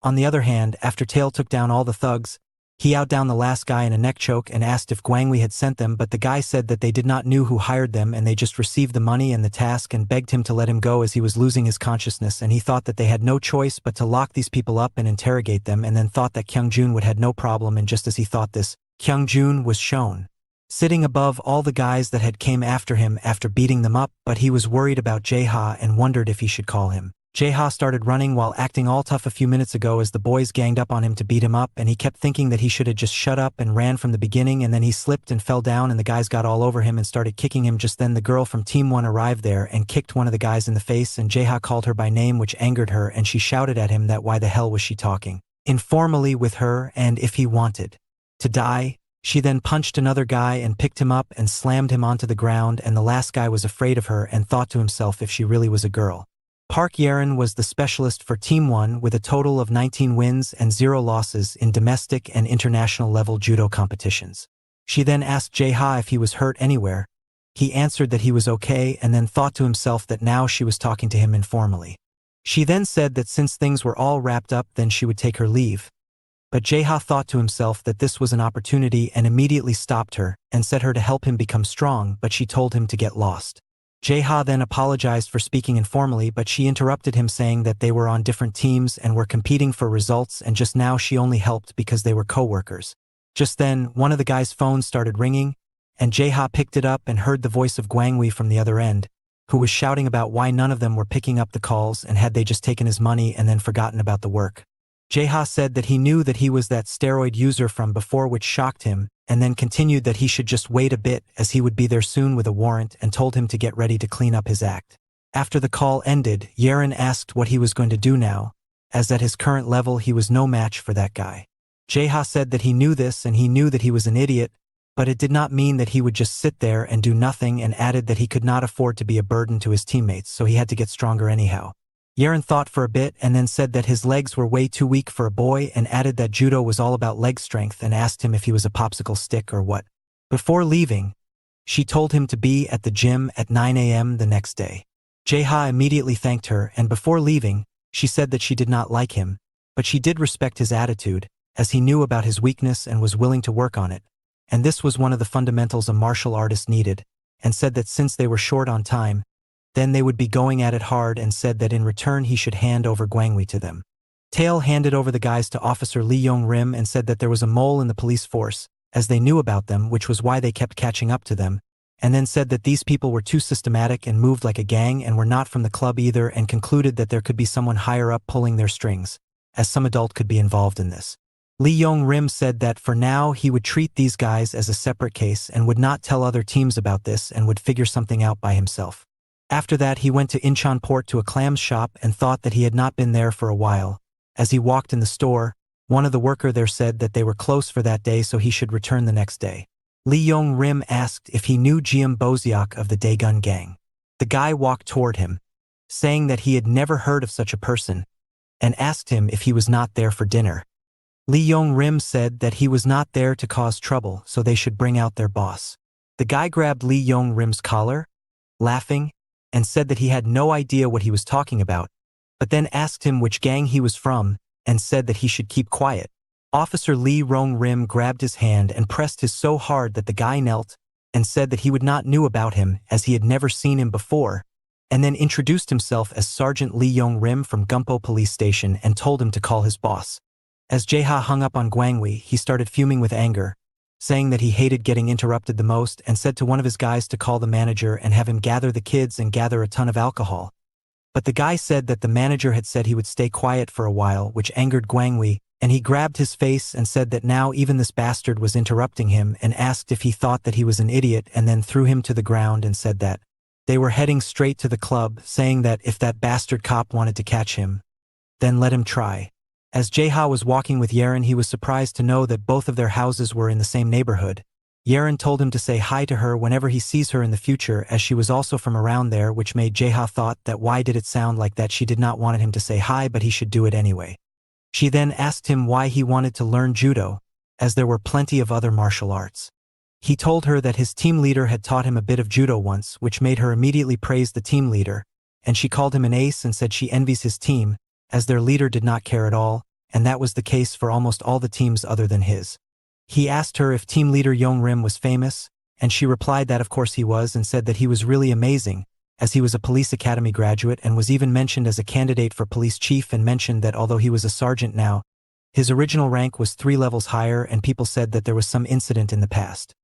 On the other hand, after Tail took down all the thugs, he outdowned the last guy in a neck choke and asked if Gwangwi had sent them, but the guy said that they did not know who hired them and they just received the money and the task, and begged him to let him go as he was losing his consciousness, and he thought that they had no choice but to lock these people up and interrogate them, and then thought that Kyung-joon would have no problem, and just as he thought this, Kyung-joon was shown sitting above all the guys that had came after him after beating them up, but he was worried about Jae-ha and wondered if he should call him. Jae-ha started running while acting all tough a few minutes ago as the boys ganged up on him to beat him up, and he kept thinking that he should have just shut up and ran from the beginning, and then he slipped and fell down and the guys got all over him and started kicking him. Just then the girl from Team 1 arrived there and kicked one of the guys in the face, and Jae-ha called her by name, which angered her, and she shouted at him that why the hell was she talking informally with her, and if he wanted to die. She then punched another guy and picked him up and slammed him onto the ground, and the last guy was afraid of her and thought to himself if she really was a girl. Park Yerin was the specialist for Team 1 with a total of 19 wins and 0 losses in domestic and international level judo competitions. She then asked Jae-ha if he was hurt anywhere. He answered that he was okay, and then thought to himself that now she was talking to him informally. She then said that since things were all wrapped up, then she would take her leave. But Jae-ha thought to himself that this was an opportunity and immediately stopped her and said her to help him become strong, but she told him to get lost. Jae-ha then apologized for speaking informally, but she interrupted him saying that they were on different teams and were competing for results, and just now she only helped because they were co-workers. Just then, one of the guys' phones started ringing, and Jae-ha picked it up and heard the voice of Gwangwi from the other end, who was shouting about why none of them were picking up the calls and had they just taken his money and then forgotten about the work. Jae-ha said that he knew that he was that steroid user from before, which shocked him, and then continued that he should just wait a bit as he would be there soon with a warrant, and told him to get ready to clean up his act. After the call ended, Yerin asked what he was going to do now, as at his current level he was no match for that guy. Jae-ha said that he knew this and he knew that he was an idiot, but it did not mean that he would just sit there and do nothing, and added that he could not afford to be a burden to his teammates, so he had to get stronger anyhow. Yeren thought for a bit and then said that his legs were way too weak for a boy and added that judo was all about leg strength and asked him if he was a popsicle stick or what. Before leaving, she told him to be at the gym at 9 a.m. the next day. Jae-ha immediately thanked her, and before leaving, she said that she did not like him, but she did respect his attitude, as he knew about his weakness and was willing to work on it. And this was one of the fundamentals a martial artist needed, and said that since they were short on time, then they would be going at it hard, and said that in return he should hand over Gwangwi to them. Tail handed over the guys to Officer Lee Yong-rim and said that there was a mole in the police force, as they knew about them, which was why they kept catching up to them, and then said that these people were too systematic and moved like a gang and were not from the club either, and concluded that there could be someone higher up pulling their strings, as some adult could be involved in this. Lee Yong-rim said that for now he would treat these guys as a separate case and would not tell other teams about this and would figure something out by himself. After that, he went to Incheon Port to a clams shop and thought that he had not been there for a while. As he walked in the store, one of the worker there said that they were closed for that day, so he should return the next day. Lee Yong-rim asked if he knew Jeom Boziak of the Daegun gang. The guy walked toward him, saying that he had never heard of such a person, and asked him if he was not there for dinner. Lee Yong-rim said that he was not there to cause trouble, so they should bring out their boss. The guy grabbed Lee Yong-rim's collar, laughing, and said that he had no idea what he was talking about, but then asked him which gang he was from, and said that he should keep quiet. Officer Lee Yong-rim grabbed his hand and pressed his so hard that the guy knelt, and said that he would not knew about him as he had never seen him before, and then introduced himself as Sergeant Lee Yong-rim from Gumpo Police Station and told him to call his boss. As Jae-ha hung up on Gwangwi, he started fuming with anger, saying that he hated getting interrupted the most, and said to one of his guys to call the manager and have him gather the kids and gather a ton of alcohol. But the guy said that the manager had said he would stay quiet for a while, which angered Gwangwi, and he grabbed his face and said that now even this bastard was interrupting him and asked if he thought that he was an idiot, and then threw him to the ground and said that they were heading straight to the club, saying that if that bastard cop wanted to catch him, then let him try. As Jae-ha was walking with Yeren, he was surprised to know that both of their houses were in the same neighborhood. Yeren told him to say hi to her whenever he sees her in the future, as she was also from around there, which made Jae-ha thought that why did it sound like that she did not want him to say hi, but he should do it anyway. She then asked him why he wanted to learn judo, as there were plenty of other martial arts. He told her that his team leader had taught him a bit of judo once, which made her immediately praise the team leader, and she called him an ace and said she envies his team, as their leader did not care at all, and that was the case for almost all the teams other than his. He asked her if team leader Yong-rim was famous, and she replied that of course he was, and said that he was really amazing, as he was a police academy graduate and was even mentioned as a candidate for police chief, and mentioned that although he was a sergeant now, his original rank was 3 levels higher, and people said that there was some incident in the past.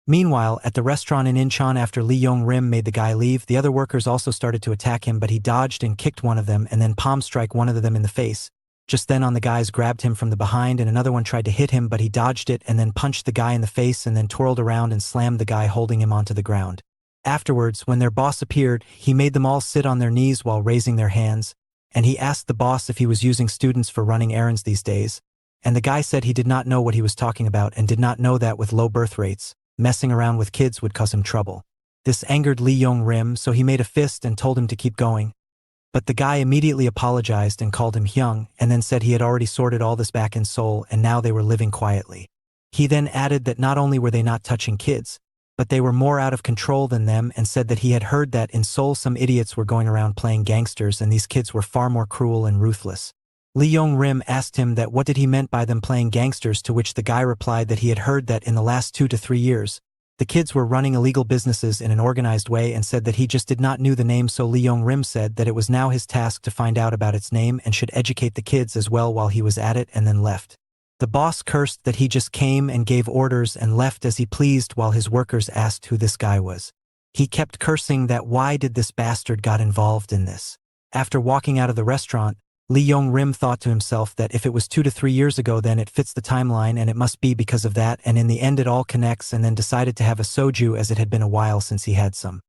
Meanwhile, at the restaurant in Incheon, after Lee Yong-rim made the guy leave, the other workers also started to attack him, but he dodged and kicked one of them and then palm strike one of them in the face. Just then the guys grabbed him from the behind, and another one tried to hit him, but he dodged it and then punched the guy in the face and then twirled around and slammed the guy, holding him onto the ground. Afterwards, when their boss appeared, he made them all sit on their knees while raising their hands, and he asked the boss if he was using students for running errands these days, and the guy said he did not know what he was talking about and did not know that with low birth rates, messing around with kids would cause him trouble. This angered Lee Yong-rim, so he made a fist and told him to keep going. But the guy immediately apologized and called him Hyung, and then said he had already sorted all this back in Seoul and now they were living quietly. He then added that not only were they not touching kids, but they were more out of control than them, and said that he had heard that in Seoul some idiots were going around playing gangsters and these kids were far more cruel and ruthless. Lee Yong-rim asked him that what did he meant by them playing gangsters, to which the guy replied that he had heard that in the last 2 to 3 years, the kids were running illegal businesses in an organized way, and said that he just did not know the name, so Lee Yong-rim said that it was now his task to find out about its name and should educate the kids as well while he was at it, and then left. The boss cursed that he just came and gave orders and left as he pleased while his workers asked who this guy was. He kept cursing that why did this bastard got involved in this. After walking out of the restaurant, Lee Yong-rim thought to himself that if it was 2 to 3 years ago, then it fits the timeline and it must be because of that, and in the end it all connects, and then decided to have a soju as it had been a while since he had some.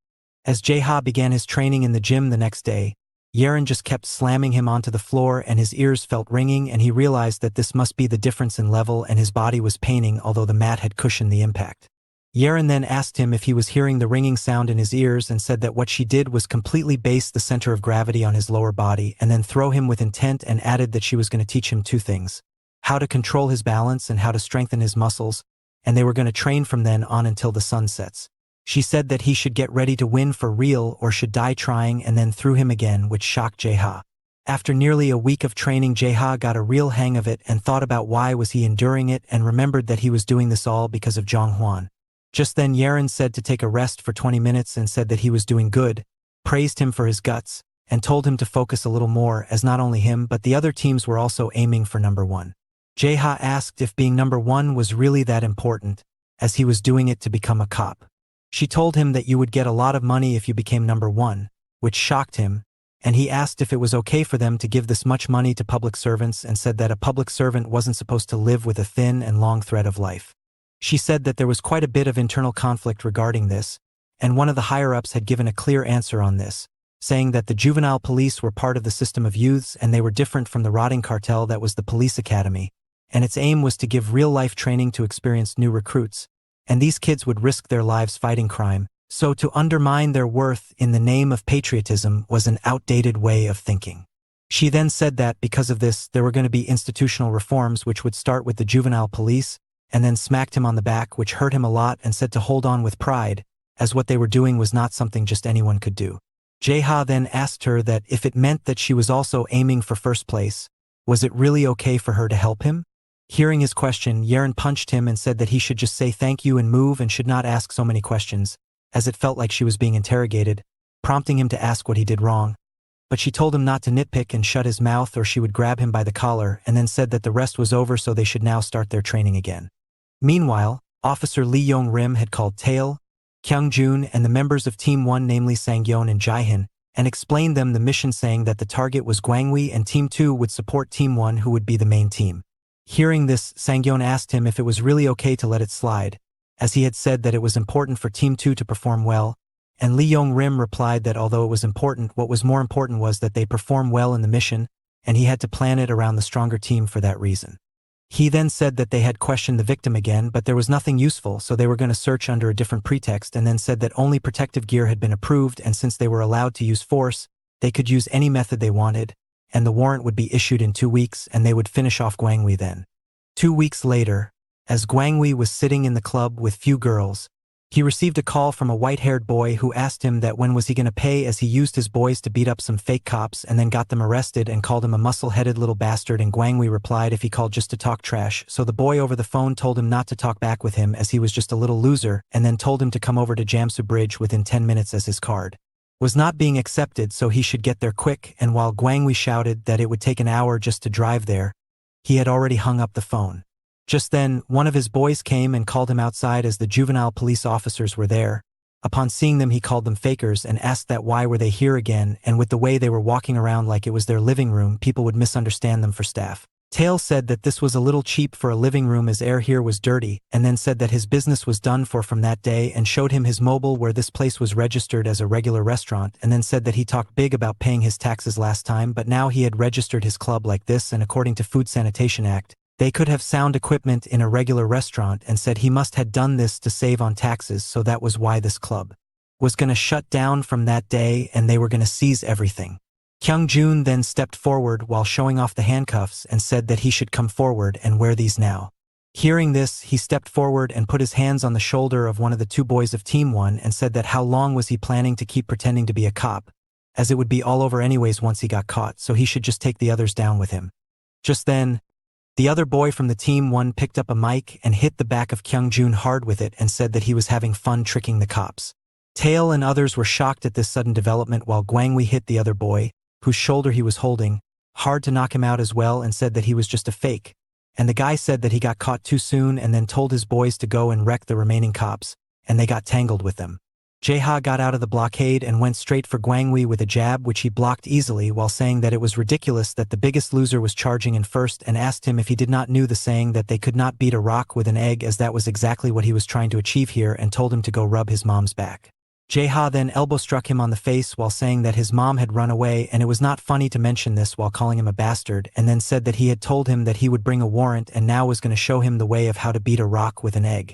As Jae-ha began his training in the gym the next day, Yeren just kept slamming him onto the floor and his ears felt ringing, and he realized that this must be the difference in level and his body was paining although the mat had cushioned the impact. Yeren then asked him if he was hearing the ringing sound in his ears and said that what she did was completely base the center of gravity on his lower body and then throw him with intent, and added that she was going to teach him two things: how to control his balance and how to strengthen his muscles, and they were going to train from then on until the sun sets. She said that he should get ready to win for real or should die trying, and then threw him again, which shocked Jae-ha. After nearly a week of training, Jae-ha got a real hang of it and thought about why was he enduring it, and remembered that he was doing this all because of Jong-hwan. Just then Yeren said to take a rest for 20 minutes and said that he was doing good, praised him for his guts, and told him to focus a little more, as not only him but the other teams were also aiming for number 1. Jae-ha asked if being number 1 was really that important, as he was doing it to become a cop. She told him that you would get a lot of money if you became number 1, which shocked him, and he asked if it was okay for them to give this much money to public servants, and said that a public servant wasn't supposed to live with a thin and long thread of life. She said that there was quite a bit of internal conflict regarding this, and one of the higher-ups had given a clear answer on this, saying that the juvenile police were part of the system of youths and they were different from the rotting cartel that was the police academy, and its aim was to give real-life training to experienced new recruits, and these kids would risk their lives fighting crime, so to undermine their worth in the name of patriotism was an outdated way of thinking. She then said that because of this there were going to be institutional reforms which would start with the juvenile police, and then smacked him on the back, which hurt him a lot, and said to hold on with pride, as what they were doing was not something just anyone could do. Jae-ha then asked her that if it meant that she was also aiming for first place, was it really okay for her to help him? Hearing his question, Yeren punched him and said that he should just say thank you and move and should not ask so many questions, as it felt like she was being interrogated, prompting him to ask what he did wrong. But she told him not to nitpick and shut his mouth or she would grab him by the collar, and then said that the rest was over so they should now start their training again. Meanwhile, Officer Lee Yong-rim had called Tail, Kyung-jun, and the members of Team 1, namely Sang-yeon and Jae-hin, and explained them the mission, saying that the target was Gwangwi and Team 2 would support Team 1, who would be the main team. Hearing this, Sang-yeon asked him if it was really okay to let it slide, as he had said that it was important for Team 2 to perform well, and Lee Yong-rim replied that although it was important, what was more important was that they perform well in the mission, and he had to plan it around the stronger team for that reason. He then said that they had questioned the victim again, but there was nothing useful, so they were going to search under a different pretext, and then said that only protective gear had been approved, and since they were allowed to use force, they could use any method they wanted, and the warrant would be issued in 2 weeks, and they would finish off Gwangwi then. 2 weeks later, as Gwangwi was sitting in the club with few girls, he received a call from a white-haired boy who asked him that when was he going to pay, as he used his boys to beat up some fake cops and then got them arrested and called him a muscle-headed little bastard, and Gwangwi replied if he called just to talk trash, so the boy over the phone told him not to talk back with him as he was just a little loser, and then told him to come over to Jamsu Bridge within 10 minutes as his card was not being accepted, so he should get there quick, and while Gwangwi shouted that it would take an hour just to drive there, he had already hung up the phone. Just then, one of his boys came and called him outside as the juvenile police officers were there. Upon seeing them, he called them fakers and asked that why were they here again, and with the way they were walking around like it was their living room, people would misunderstand them for staff. Tail said that this was a little cheap for a living room as air here was dirty, and then said that his business was done for from that day, and showed him his mobile where this place was registered as a regular restaurant, and then said that he talked big about paying his taxes last time, but now he had registered his club like this, and according to Food Sanitation Act, they could have sound equipment in a regular restaurant, and said he must had done this to save on taxes, so that was why this club was going to shut down from that day and they were going to seize everything. Kyung-jun then stepped forward while showing off the handcuffs and said that he should come forward and wear these now. Hearing this, he stepped forward and put his hands on the shoulder of one of the 2 boys of Team 1 and said that how long was he planning to keep pretending to be a cop, as it would be all over anyways once he got caught, so he should just take the others down with him. Just then, the other boy from the Team 1 picked up a mic and hit the back of Kyung-jun hard with it and said that he was having fun tricking the cops. Tail and others were shocked at this sudden development, while Gwangwi hit the other boy, whose shoulder he was holding, hard to knock him out as well, and said that he was just a fake. And the guy said that he got caught too soon and then told his boys to go and wreck the remaining cops, and they got tangled with them. Jae-ha got out of the blockade and went straight for Gwangwi with a jab which he blocked easily, while saying that it was ridiculous that the biggest loser was charging in first, and asked him if he did not knew the saying that they could not beat a rock with an egg, as that was exactly what he was trying to achieve here, and told him to go rub his mom's back. Jae-ha then elbow struck him on the face while saying that his mom had run away, and it was not funny to mention this while calling him a bastard, and then said that he had told him that he would bring a warrant and now was going to show him the way of how to beat a rock with an egg.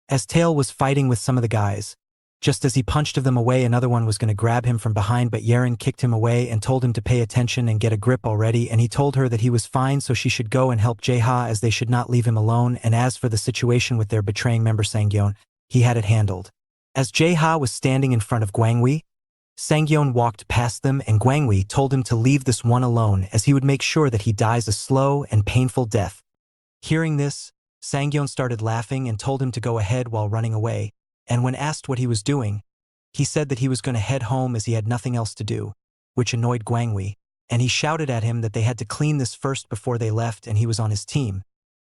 As Tail was fighting with some of the guys, just as he punched them away, another one was going to grab him from behind, but Yaren kicked him away and told him to pay attention and get a grip already, and he told her that he was fine, so she should go and help Jaeha, as they should not leave him alone. And as for the situation with their betraying member Sangyeon, he had it handled. As Jaeha was standing in front of Gwangwi, Sangyeon walked past them, and Gwangwi told him to leave this one alone, as he would make sure that he dies a slow and painful death. Hearing this, Sangyeon started laughing and told him to go ahead while running away, and when asked what he was doing, he said that he was going to head home as he had nothing else to do, which annoyed Gwangwi, and he shouted at him that they had to clean this first before they left and he was on his team.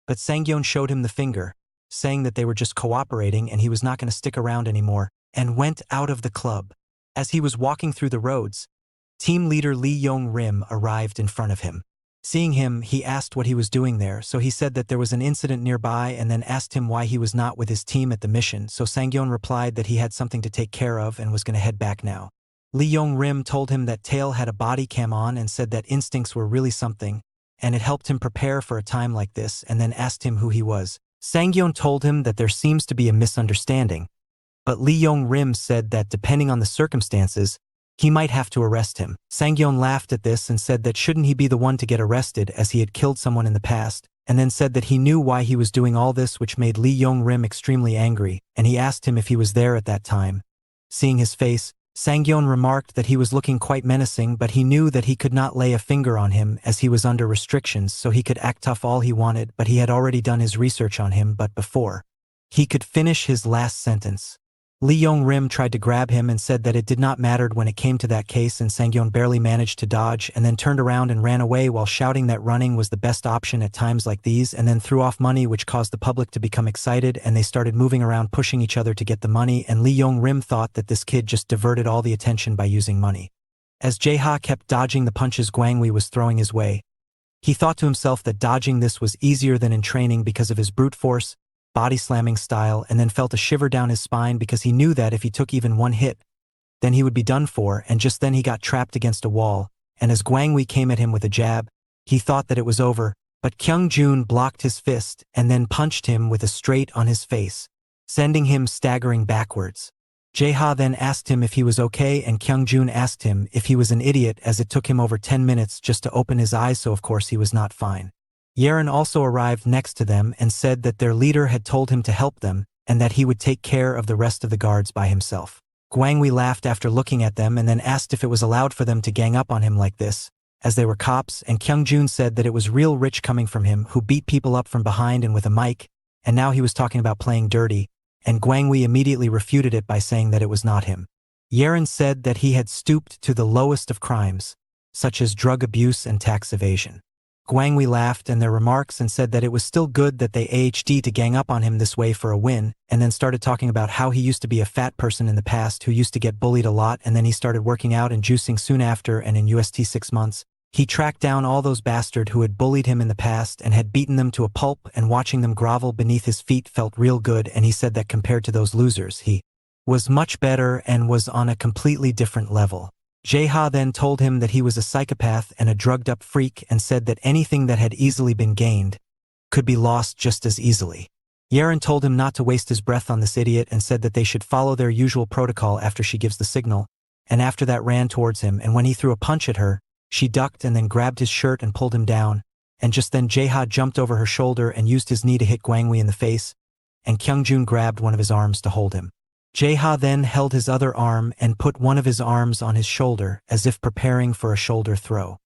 But Sangyeon showed him the finger, saying that they were just cooperating and he was not going to stick around anymore, and went out of the club. As he was walking through the roads, team leader Lee Yong-rim arrived in front of him. Seeing him, he asked what he was doing there, so he said that there was an incident nearby and then asked him why he was not with his team at the mission, so Sangyeon replied that he had something to take care of and was going to head back now. Lee Yong-rim told him that Tail had a body cam on and said that instincts were really something, and it helped him prepare for a time like this, and then asked him who he was. Sangyeon told him that there seems to be a misunderstanding, but Lee Yong-rim said that depending on the circumstances, he might have to arrest him. Sangyeon laughed at this and said that shouldn't he be the one to get arrested, as he had killed someone in the past, and then said that he knew why he was doing all this, which made Lee Yong-rim extremely angry, and he asked him if he was there at that time. Seeing his face, Sangyeon remarked that he was looking quite menacing, but he knew that he could not lay a finger on him as he was under restrictions, so he could act tough all he wanted, but he had already done his research on him. But before he could finish his last sentence, Lee Yong-rim tried to grab him and said that it did not matter when it came to that case, and Sangyeon barely managed to dodge and then turned around and ran away while shouting that running was the best option at times like these, and then threw off money, which caused the public to become excited, and they started moving around pushing each other to get the money, and Lee Yong-rim thought that this kid just diverted all the attention by using money. As Jaeha kept dodging the punches Gwangwi was throwing his way, he thought to himself that dodging this was easier than in training because of his brute force, body slamming style, and then felt a shiver down his spine because he knew that if he took even one hit, then he would be done for, and just then he got trapped against a wall, and as Gwangwi came at him with a jab, he thought that it was over, but Kyung-jun blocked his fist and then punched him with a straight on his face, sending him staggering backwards. Jaeha then asked him if he was okay, and Kyung-jun asked him if he was an idiot, as it took him over 10 minutes just to open his eyes, so of course he was not fine. Yaren also arrived next to them and said that their leader had told him to help them and that he would take care of the rest of the guards by himself. Gwangwi laughed after looking at them and then asked if it was allowed for them to gang up on him like this, as they were cops, and Kyung-jun said that it was real rich coming from him, who beat people up from behind and with a mic, and now he was talking about playing dirty, and Gwangwi immediately refuted it by saying that it was not him. Yaren said that he had stooped to the lowest of crimes, such as drug abuse and tax evasion. Gwangwi laughed at their remarks and said that it was still good that they AHD to gang up on him this way for a win, and then started talking about how he used to be a fat person in the past who used to get bullied a lot, and then he started working out and juicing soon after, and in UST 6 months, he tracked down all those bastards who had bullied him in the past and had beaten them to a pulp, and watching them grovel beneath his feet felt real good, and he said that compared to those losers, he was much better and was on a completely different level. Jaeha then told him that he was a psychopath and a drugged-up freak, and said that anything that had easily been gained could be lost just as easily. Yaren told him not to waste his breath on this idiot and said that they should follow their usual protocol after she gives the signal, and after that ran towards him, and when he threw a punch at her, she ducked and then grabbed his shirt and pulled him down, and just then Jaeha jumped over her shoulder and used his knee to hit Gwangwi in the face, and Kyung-jun grabbed one of his arms to hold him. Jaeha then held his other arm and put one of his arms on his shoulder as if preparing for a shoulder throw.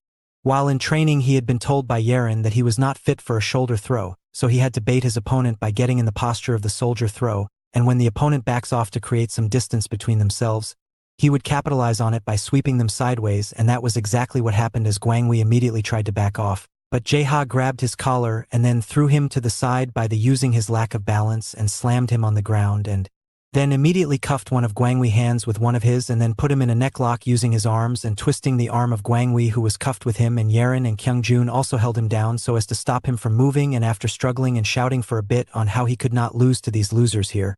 While in training, he had been told by Yaren that he was not fit for a shoulder throw, so he had to bait his opponent by getting in the posture of the soldier throw, and when the opponent backs off to create some distance between themselves, he would capitalize on it by sweeping them sideways, and that was exactly what happened as Gwangwi immediately tried to back off. But Jaeha grabbed his collar and then threw him to the side by using his lack of balance and slammed him on the ground, and then immediately cuffed one of Gwangwi's hands with one of his and then put him in a necklock using his arms and twisting the arm of Gwangwi, who was cuffed with him, and Yaren and Kyung-jun also held him down so as to stop him from moving, and after struggling and shouting for a bit on how he could not lose to these losers here,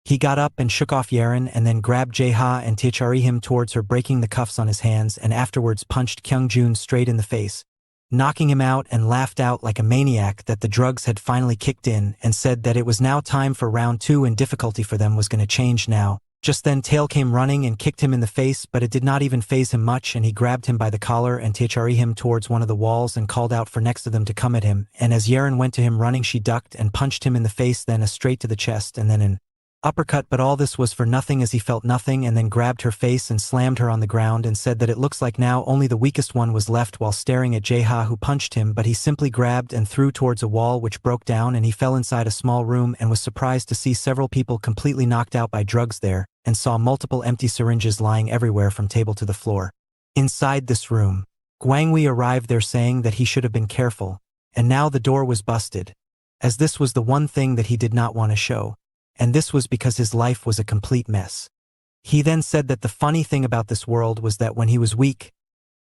he got up and shook off Yaren and then grabbed Jaeha and Tichari him towards her, breaking the cuffs on his hands, and afterwards punched Kyung-jun straight in the face, knocking him out, and laughed out like a maniac that the drugs had finally kicked in, and said that it was now time for round 2 and difficulty for them was going to change now. Just then Tail came running and kicked him in the face, but it did not even faze him much, and he grabbed him by the collar and threw him towards one of the walls and called out for next of them to come at him, and as Yeren went to him running, she ducked and punched him in the face, then a straight to the chest and then an uppercut, but all this was for nothing as he felt nothing, and then grabbed her face and slammed her on the ground and said that it looks like now only the weakest one was left, while staring at Jaha, who punched him, but he simply grabbed and threw towards a wall which broke down, and he fell inside a small room and was surprised to see several people completely knocked out by drugs there, and saw multiple empty syringes lying everywhere from table to the floor. Inside this room, Guanghui arrived there saying that he should have been careful, and now the door was busted, as this was the one thing that he did not want to show. And this was because his life was a complete mess. He then said that the funny thing about this world was that when he was weak,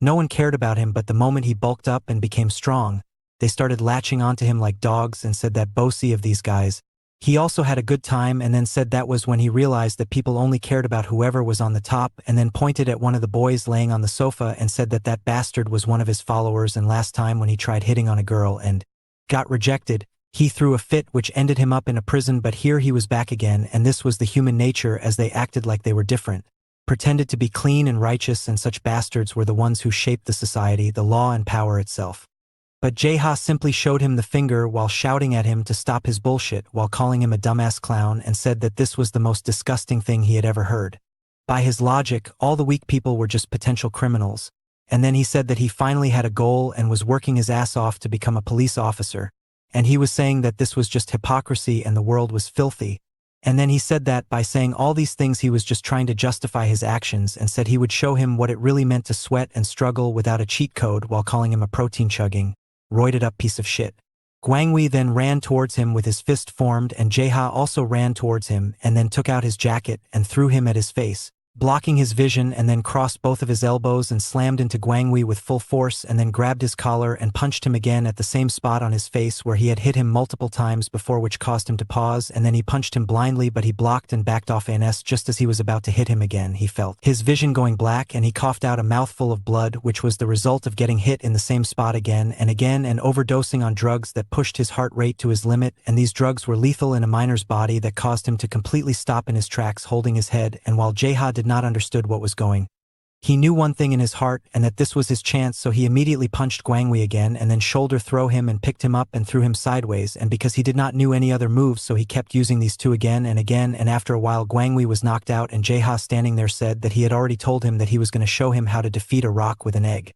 no one cared about him, but the moment he bulked up and became strong, they started latching onto him like dogs, and said that bossy of these guys. He also had a good time, and then said that was when he realized that people only cared about whoever was on the top, and then pointed at one of the boys laying on the sofa and said that that bastard was one of his followers, and last time when he tried hitting on a girl and got rejected, he threw a fit which ended him up in a prison, but here he was back again, and this was the human nature, as they acted like they were different, pretended to be clean and righteous, and such bastards were the ones who shaped the society, the law and power itself. But Jaha simply showed him the finger while shouting at him to stop his bullshit, while calling him a dumbass clown, and said that this was the most disgusting thing he had ever heard. By his logic, all the weak people were just potential criminals. And then he said that he finally had a goal and was working his ass off to become a police officer. And he was saying that this was just hypocrisy and the world was filthy. And then he said that by saying all these things he was just trying to justify his actions, and said he would show him what it really meant to sweat and struggle without a cheat code, while calling him a protein-chugging, roided-up piece of shit. Guanghui then ran towards him with his fist formed, and Jaha also ran towards him and then took out his jacket and threw him at his face, blocking his vision, and then crossed both of his elbows and slammed into Guanghui with full force, and then grabbed his collar and punched him again at the same spot on his face where he had hit him multiple times before, which caused him to pause, and then he punched him blindly, but he blocked and backed off ANS just as he was about to hit him again. He felt his vision going black, and he coughed out a mouthful of blood, which was the result of getting hit in the same spot again and overdosing on drugs that pushed his heart rate to his limit, and these drugs were lethal in a minor's body that caused him to completely stop in his tracks, holding his head. And while Jaha did not understood what was going, he knew one thing in his heart, and that this was his chance, so he immediately punched Guanghui again and then shoulder throw him and picked him up and threw him sideways, and because he did not knew any other moves, so he kept using these two again, and after a while Guanghui was knocked out, and Jaha standing there said that he had already told him that he was going to show him how to defeat a rock with an egg.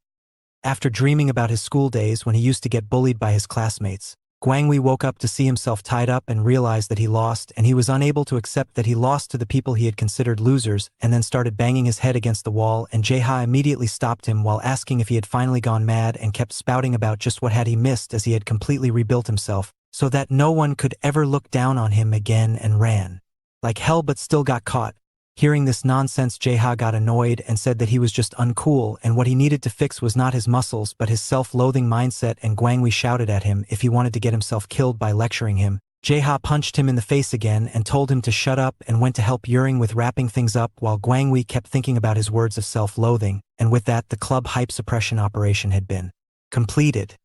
After dreaming about his school days when he used to get bullied by his classmates, Guanghui woke up to see himself tied up and realized that he lost, and he was unable to accept that he lost to the people he had considered losers, and then started banging his head against the wall, and Jaha immediately stopped him while asking if he had finally gone mad, and kept spouting about just what had he missed, as he had completely rebuilt himself, so that no one could ever look down on him again, and ran like hell but still got caught. Hearing this nonsense, Jaha got annoyed and said that he was just uncool, and what he needed to fix was not his muscles but his self-loathing mindset, and Guanghui shouted at him if he wanted to get himself killed by lecturing him. Jaha punched him in the face again and told him to shut up, and went to help Yuring with wrapping things up, while Guanghui kept thinking about his words of self-loathing, and with that the club hype suppression operation had been completed.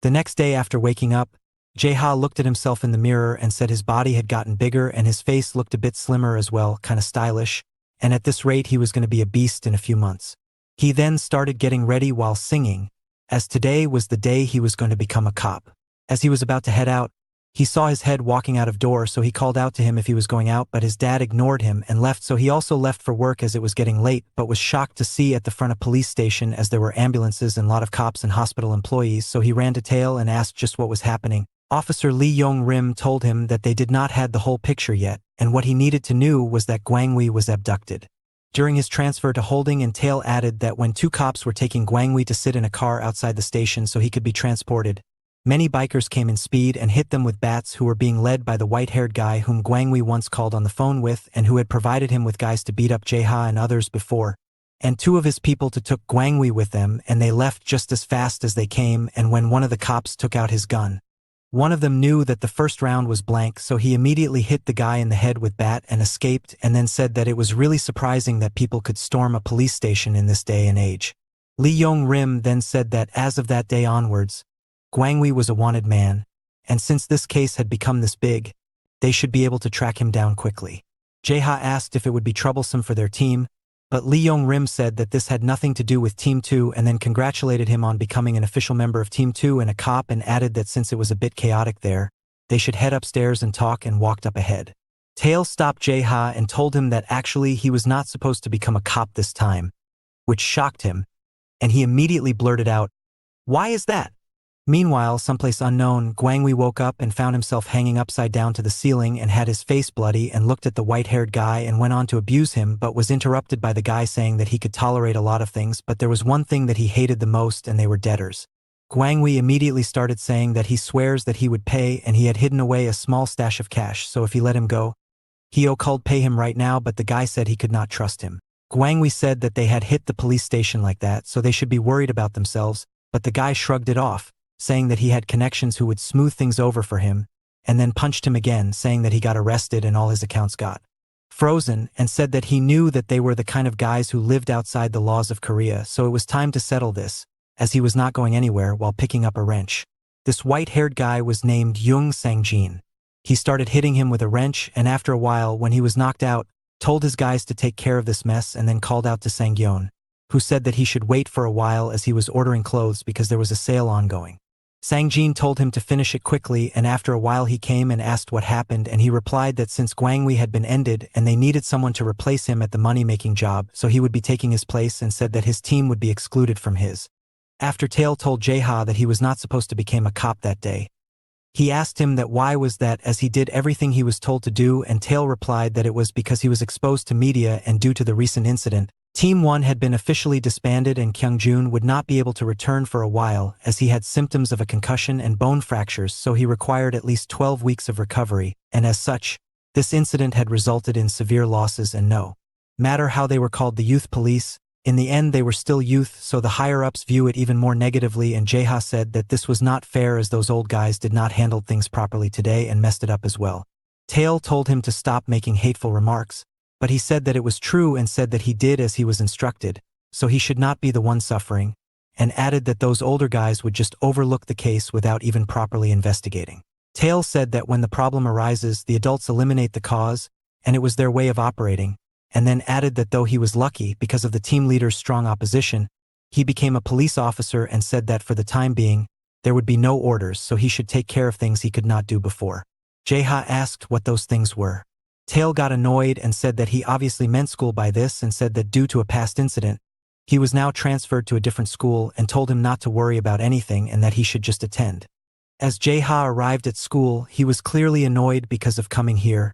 The next day after waking up, Jaha looked at himself in the mirror and said his body had gotten bigger and his face looked a bit slimmer as well, kinda stylish, and at this rate he was going to be a beast in a few months. He then started getting ready while singing, as today was the day he was going to become a cop. As he was about to head out, he saw his head walking out of door, so he called out to him if he was going out, but his dad ignored him and left, so he also left for work as it was getting late, but was shocked to see at the front of police station as there were ambulances and a lot of cops and hospital employees, so he ran to Tail and asked just what was happening. Officer Lee Yong-rim told him that they did not have the whole picture yet, and what he needed to know was that Guanghui was abducted. During his transfer to holding, and Tail added that when two cops were taking Guanghui to sit in a car outside the station so he could be transported, many bikers came in speed and hit them with bats, who were being led by the white-haired guy whom Guanghui once called on the phone with and who had provided him with guys to beat up Jaha and others before, and two of his people took Guanghui with them, and they left just as fast as they came, and when one of the cops took out his gun, one of them knew that the first round was blank, so he immediately hit the guy in the head with bat and escaped, and then said that it was really surprising that people could storm a police station in this day and age. Lee Yong-rim then said that as of that day onwards, Guangwei was a wanted man, and since this case had become this big, they should be able to track him down quickly. Jae-ha asked if it would be troublesome for their team, but Lee Yong-rim said that this had nothing to do with Team 2 and then congratulated him on becoming an official member of Team 2 and a cop and added that since it was a bit chaotic there, they should head upstairs and talk and walked up ahead. Tail stopped Jae-ha and told him that actually he was not supposed to become a cop this time, which shocked him, and he immediately blurted out, "Why is that?" Meanwhile, someplace unknown, Guangwei woke up and found himself hanging upside down to the ceiling and had his face bloody and looked at the white-haired guy and went on to abuse him but was interrupted by the guy saying that he could tolerate a lot of things but there was one thing that he hated the most and they were debtors. Guangwei immediately started saying that he swears that he would pay and he had hidden away a small stash of cash so if he let him go, he'll pay him right now but the guy said he could not trust him. Guangwei said that they had hit the police station like that so they should be worried about themselves, but the guy shrugged it off, saying that he had connections who would smooth things over for him, and then punched him again, saying that he got arrested and all his accounts got frozen, and said that he knew that they were the kind of guys who lived outside the laws of Korea, so it was time to settle this, as he was not going anywhere while picking up a wrench. This white-haired guy was named Young Sang-jin. He started hitting him with a wrench, and after a while, when he was knocked out, told his guys to take care of this mess and then called out to Sang-yeon, who said that he should wait for a while as he was ordering clothes because there was a sale ongoing. Sang-jin told him to finish it quickly and after a while he came and asked what happened and he replied that since Guangwei had been ended and they needed someone to replace him at the money-making job so he would be taking his place and said that his team would be excluded from his. After Tail told Jae-ha that he was not supposed to become a cop that day. He asked him that why was that as he did everything he was told to do and Tail replied that it was because he was exposed to media and due to the recent incident, Team 1 had been officially disbanded and Kyung-jun would not be able to return for a while as he had symptoms of a concussion and bone fractures so he required at least 12 weeks of recovery, and as such, this incident had resulted in severe losses and no matter how they were called the youth police, in the end they were still youth so the higher-ups view it even more negatively and Jae-ha said that this was not fair as those old guys did not handle things properly today and messed it up as well. Tail told him to stop making hateful remarks, but he said that it was true and said that he did as he was instructed, so he should not be the one suffering, and added that those older guys would just overlook the case without even properly investigating. Tail said that when the problem arises, the adults eliminate the cause, and it was their way of operating, and then added that though he was lucky because of the team leader's strong opposition, he became a police officer and said that for the time being, there would be no orders so he should take care of things he could not do before. Jae-ha asked what those things were. Tail got annoyed and said that he obviously meant school by this and said that due to a past incident, he was now transferred to a different school and told him not to worry about anything and that he should just attend. As Jae-ha arrived at school, he was clearly annoyed because of coming here,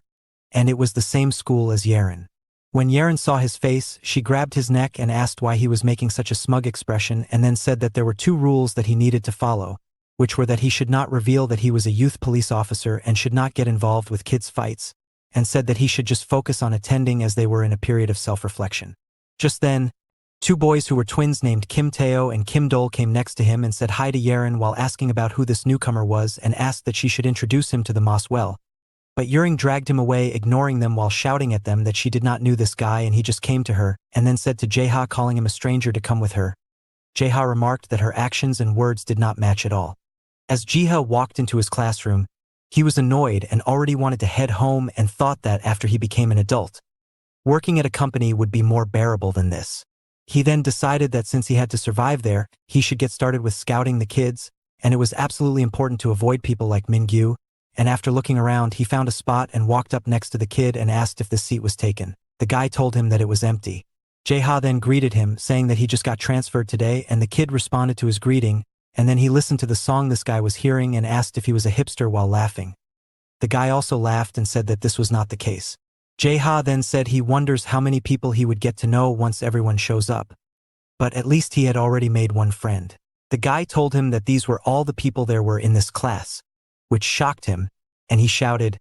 and it was the same school as Yeren. When Yeren saw his face, she grabbed his neck and asked why he was making such a smug expression and then said that there were 2 rules that he needed to follow, which were that he should not reveal that he was a youth police officer and should not get involved with kids' fights, and said that he should just focus on attending as they were in a period of self-reflection. Just then, 2 boys who were twins named Kim Tae-oh and Kim Dol came next to him and said hi to Yeren while asking about who this newcomer was and asked that she should introduce him to the Moss well. But Yering dragged him away, ignoring them while shouting at them that she did not know this guy and he just came to her, and then said to Jae-ha calling him a stranger to come with her. Jae-ha remarked that her actions and words did not match at all. As Ji-ha walked into his classroom, he was annoyed and already wanted to head home and thought that after he became an adult, working at a company would be more bearable than this. He then decided that since he had to survive there, he should get started with scouting the kids, and it was absolutely important to avoid people like Mingyu, and after looking around he found a spot and walked up next to the kid and asked if the seat was taken. The guy told him that it was empty. Jae-ha then greeted him, saying that he just got transferred today, and the kid responded to his greeting, and then he listened to the song this guy was hearing and asked if he was a hipster while laughing. The guy also laughed and said that this was not the case. Jae-ha then said he wonders how many people he would get to know once everyone shows up. But at least he had already made one friend. The guy told him that these were all the people there were in this class, which shocked him, and he shouted,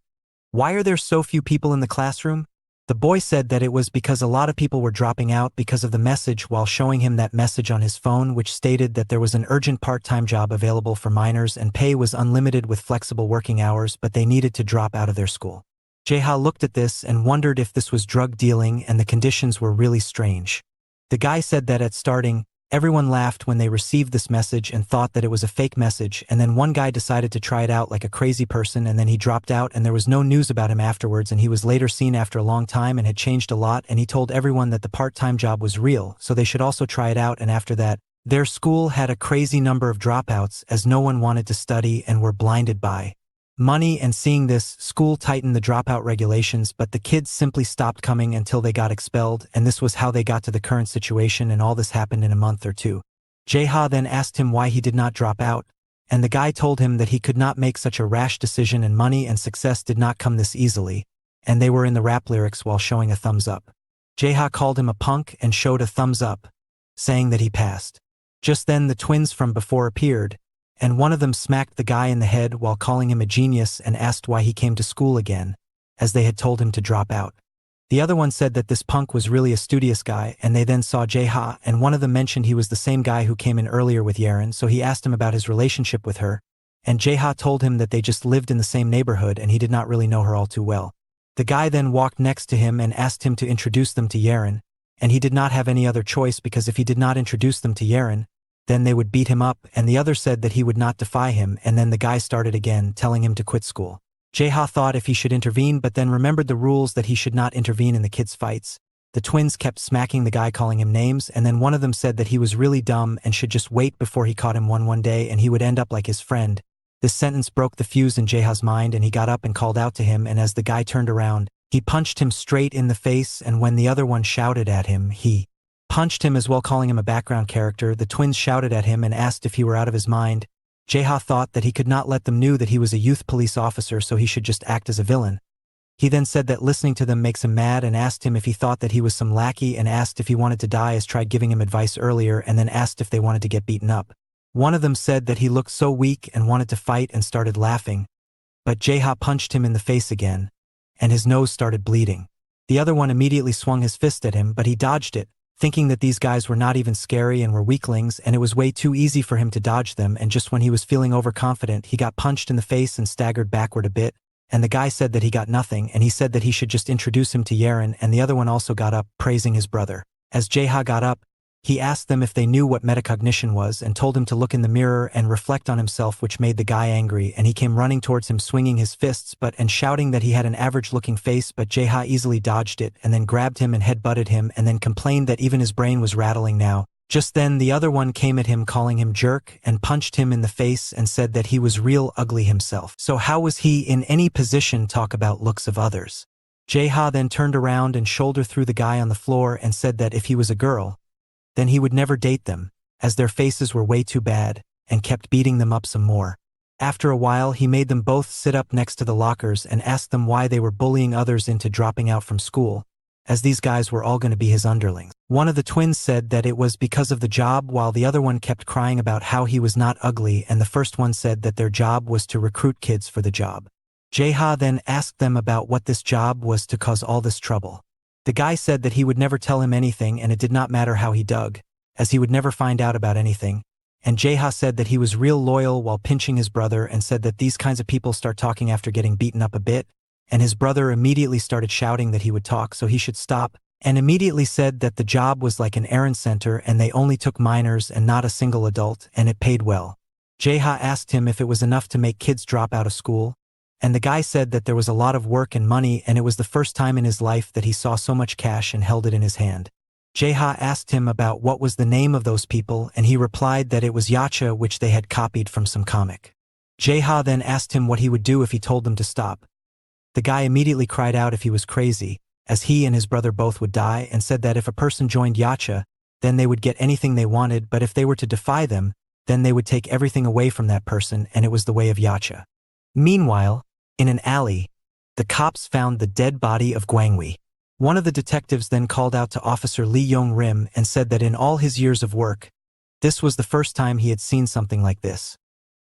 "Why are there so few people in the classroom?" The boy said that it was because a lot of people were dropping out because of the message while showing him that message on his phone which stated that there was an urgent part-time job available for minors and pay was unlimited with flexible working hours but they needed to drop out of their school. Jae-ha looked at this and wondered if this was drug dealing and the conditions were really strange. The guy said that at starting, Everyone laughed when they received this message and thought that it was a fake message, and then one guy decided to try it out like a crazy person, and then he dropped out and there was no news about him afterwards, and he was later seen after a long time and had changed a lot, and he told everyone that the part-time job was real, so they should also try it out, and after that, their school had a crazy number of dropouts as no one wanted to study and were blinded by money, and seeing this, school tightened the dropout regulations, but the kids simply stopped coming until they got expelled, and this was how they got to the current situation, and all this happened in a month or two. Jae-ha then asked him why he did not drop out, and the guy told him that he could not make such a rash decision and money and success did not come this easily, and they were in the rap lyrics while showing a thumbs up. Jae-ha called him a punk and showed a thumbs up, saying that he passed. Just then the twins from before appeared, and one of them smacked the guy in the head while calling him a genius and asked why he came to school again, as they had told him to drop out. The other one said that this punk was really a studious guy, and they then saw Jae-ha, and one of them mentioned he was the same guy who came in earlier with Yeren, so he asked him about his relationship with her, and Jae-ha told him that they just lived in the same neighborhood and he did not really know her all too well. The guy then walked next to him and asked him to introduce them to Yeren, and he did not have any other choice because if he did not introduce them to Yeren, then they would beat him up, and the other said that he would not defy him, and then the guy started again, telling him to quit school. Jae-ha thought if he should intervene but then remembered the rules that he should not intervene in the kids' fights. The twins kept smacking the guy, calling him names, and then one of them said that he was really dumb and should just wait before he caught him one day and he would end up like his friend. This sentence broke the fuse in Jae-ha's mind and he got up and called out to him, and as the guy turned around, he punched him straight in the face, and when the other one shouted at him, he punched him as well, calling him a background character. The twins shouted at him and asked if he were out of his mind. Jae-ha thought that he could not let them know that he was a youth police officer, so he should just act as a villain. He then said that listening to them makes him mad and asked him if he thought that he was some lackey and asked if he wanted to die, as tried giving him advice earlier, and then asked if they wanted to get beaten up. One of them said that he looked so weak and wanted to fight and started laughing, but Jae-ha punched him in the face again, and his nose started bleeding. The other one immediately swung his fist at him, but he dodged it, thinking that these guys were not even scary and were weaklings, and it was way too easy for him to dodge them, and just when he was feeling overconfident, he got punched in the face and staggered backward a bit, and the guy said that he got nothing, and he said that he should just introduce him to Yeren, and the other one also got up, praising his brother. As Jae-ha got up, he asked them if they knew what metacognition was and told him to look in the mirror and reflect on himself, which made the guy angry, and he came running towards him swinging his fists and shouting that he had an average-looking face, but Jae-ha easily dodged it and then grabbed him and head-butted him and then complained that even his brain was rattling now. Just then the other one came at him, calling him jerk, and punched him in the face and said that he was real ugly himself. So how was he in any position talk about looks of others? Jae-ha then turned around and shouldered through the guy on the floor and said that if he was a girl, then he would never date them, as their faces were way too bad, and kept beating them up some more. After a while he made them both sit up next to the lockers and asked them why they were bullying others into dropping out from school, as these guys were all going to be his underlings. One of the twins said that it was because of the job, while the other one kept crying about how he was not ugly, and the first one said that their job was to recruit kids for the job. Jae-ha then asked them about what this job was to cause all this trouble. The guy said that he would never tell him anything and it did not matter how he dug, as he would never find out about anything, and Jae-ha said that he was real loyal while pinching his brother and said that these kinds of people start talking after getting beaten up a bit, and his brother immediately started shouting that he would talk so he should stop, and immediately said that the job was like an errand center and they only took minors and not a single adult, and it paid well. Jae-ha asked him if it was enough to make kids drop out of school, and the guy said that there was a lot of work and money and it was the first time in his life that he saw so much cash and held it in his hand. Jae-ha asked him about what was the name of those people and he replied that it was Yacha, which they had copied from some comic. Jae-ha then asked him what he would do if he told them to stop. The guy immediately cried out if he was crazy, as he and his brother both would die, and said that if a person joined Yacha, then they would get anything they wanted, but if they were to defy them, then they would take everything away from that person, and it was the way of Yacha. Meanwhile, in an alley, the cops found the dead body of Gwangwi. One of the detectives then called out to Officer Lee Yong-rim and said that in all his years of work, this was the first time he had seen something like this.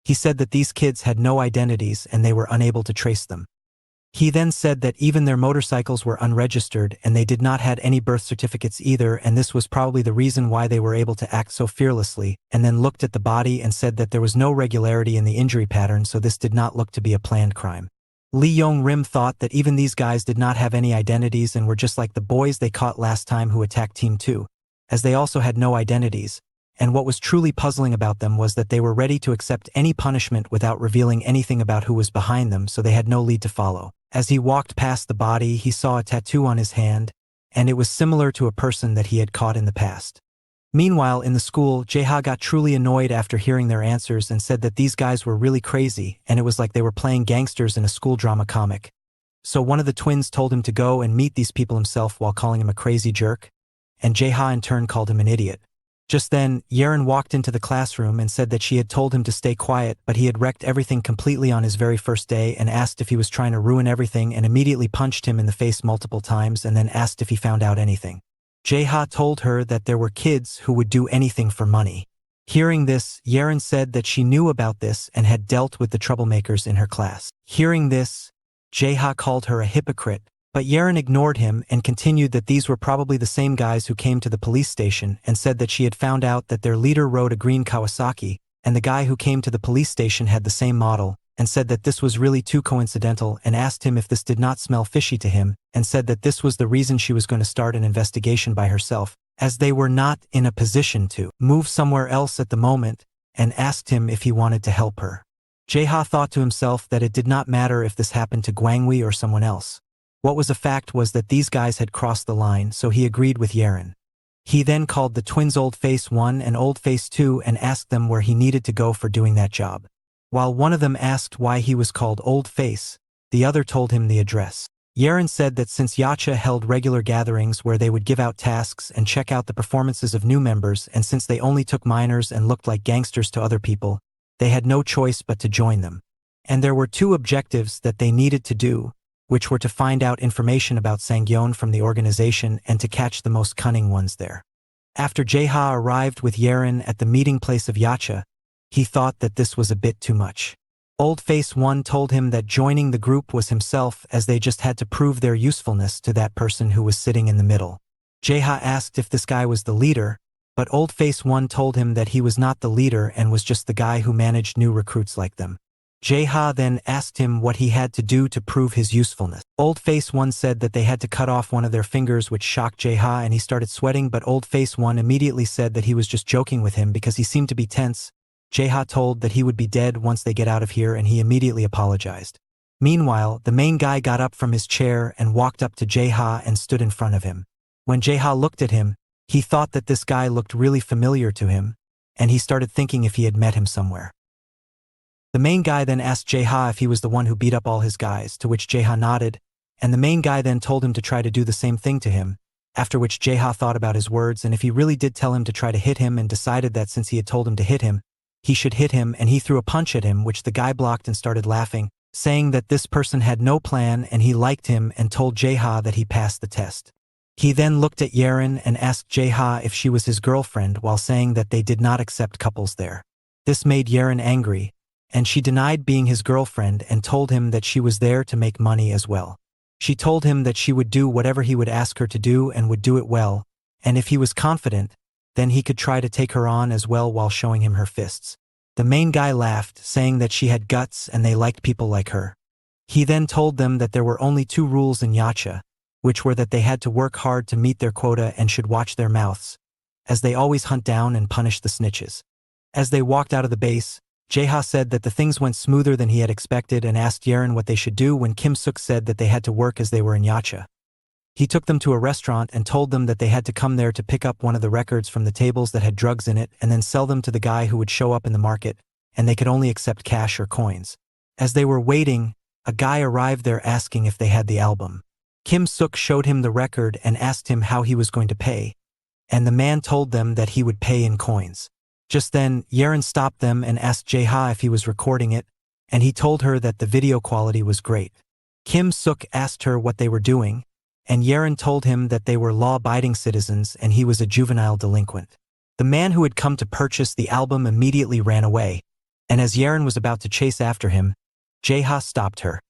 He said that these kids had no identities and they were unable to trace them. He then said that even their motorcycles were unregistered and they did not have any birth certificates either, and this was probably the reason why they were able to act so fearlessly, and then looked at the body and said that there was no regularity in the injury pattern, so this did not look to be a planned crime. Lee Yong-rim thought that even these guys did not have any identities and were just like the boys they caught last time who attacked Team 2, as they also had no identities, and what was truly puzzling about them was that they were ready to accept any punishment without revealing anything about who was behind them, so they had no lead to follow. As he walked past the body, he saw a tattoo on his hand, and it was similar to a person that he had caught in the past. Meanwhile, in the school, Jae-ha got truly annoyed after hearing their answers and said that these guys were really crazy, and it was like they were playing gangsters in a school drama comic. So one of the twins told him to go and meet these people himself while calling him a crazy jerk, and Jae-ha in turn called him an idiot. Just then, Yerin walked into the classroom and said that she had told him to stay quiet, but he had wrecked everything completely on his very first day and asked if he was trying to ruin everything and immediately punched him in the face multiple times and then asked if he found out anything. Jae-ha told her that there were kids who would do anything for money. Hearing this, Yerin said that she knew about this and had dealt with the troublemakers in her class. Hearing this, Jae-ha called her a hypocrite, but Yerin ignored him and continued that these were probably the same guys who came to the police station and said that she had found out that their leader rode a green Kawasaki, and the guy who came to the police station had the same model, and said that this was really too coincidental and asked him if this did not smell fishy to him, and said that this was the reason she was going to start an investigation by herself, as they were not in a position to move somewhere else at the moment, and asked him if he wanted to help her. Jae-ha thought to himself that it did not matter if this happened to Gwangwi or someone else. What was a fact was that these guys had crossed the line, so he agreed with Yerin. He then called the twins Old Face 1 and Old Face 2 and asked them where he needed to go for doing that job. While one of them asked why he was called Old Face, the other told him the address. Yerin said that since Yacha held regular gatherings where they would give out tasks and check out the performances of new members, and since they only took minors and looked like gangsters to other people, they had no choice but to join them. And there were two objectives that they needed to do, which were to find out information about Sangyeon from the organization and to catch the most cunning ones there. After Jae-ha arrived with Yerin at the meeting place of Yacha, he thought that this was a bit too much. Old Face 1 told him that joining the group was himself, as they just had to prove their usefulness to that person who was sitting in the middle. Jae-ha asked if this guy was the leader, but Old Face 1 told him that he was not the leader and was just the guy who managed new recruits like them. Jae-ha then asked him what he had to do to prove his usefulness. Old Face 1 said that they had to cut off one of their fingers, which shocked Jae-ha, and he started sweating, but Old Face 1 immediately said that he was just joking with him because he seemed to be tense. Jae-ha told that he would be dead once they get out of here, and he immediately apologized. Meanwhile, the main guy got up from his chair and walked up to Jae-ha and stood in front of him. When Jae-ha looked at him, he thought that this guy looked really familiar to him, and he started thinking if he had met him somewhere. The main guy then asked Jae-ha if he was the one who beat up all his guys, to which Jae-ha nodded, and the main guy then told him to try to do the same thing to him, after which Jae-ha thought about his words and if he really did tell him to try to hit him, and decided that since he had told him to hit him, he should hit him, and he threw a punch at him, which the guy blocked and started laughing, saying that this person had no plan and he liked him, and told Jae-ha that he passed the test. He then looked at Yerin and asked Jae-ha if she was his girlfriend, while saying that they did not accept couples there. This made Yerin angry, and she denied being his girlfriend and told him that she was there to make money as well. She told him that she would do whatever he would ask her to do and would do it well, and if he was confident, then he could try to take her on as well while showing him her fists. The main guy laughed, saying that she had guts and they liked people like her. He then told them that there were only 2 rules in Yacha, which were that they had to work hard to meet their quota and should watch their mouths, as they always hunt down and punish the snitches. As they walked out of the base, Jae-ha said that the things went smoother than he had expected and asked Yerin what they should do when Kim Suk said that they had to work as they were in Yacha. He took them to a restaurant and told them that they had to come there to pick up one of the records from the tables that had drugs in it and then sell them to the guy who would show up in the market, and they could only accept cash or coins. As they were waiting, a guy arrived there asking if they had the album. Kim Suk showed him the record and asked him how he was going to pay, and the man told them that he would pay in coins. Just then, Yerin stopped them and asked Jae-ha if he was recording it, and he told her that the video quality was great. Kim Suk asked her what they were doing, and Yerin told him that they were law-abiding citizens and he was a juvenile delinquent. The man who had come to purchase the album immediately ran away, and as Yerin was about to chase after him, Jae-ha stopped her,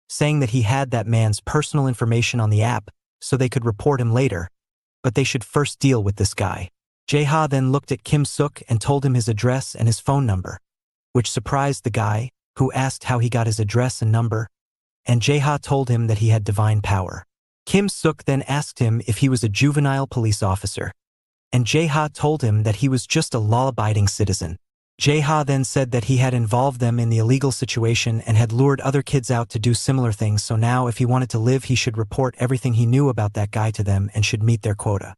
saying that he had that man's personal information on the app so they could report him later, but they should first deal with this guy. Jae-ha then looked at Kim Suk and told him his address and his phone number, which surprised the guy, who asked how he got his address and number, and Jae-ha told him that he had divine power. Kim Suk then asked him if he was a juvenile police officer, and Jae-ha told him that he was just a law-abiding citizen. Jae-ha then said that he had involved them in the illegal situation and had lured other kids out to do similar things, so now if he wanted to live he should report everything he knew about that guy to them and should meet their quota.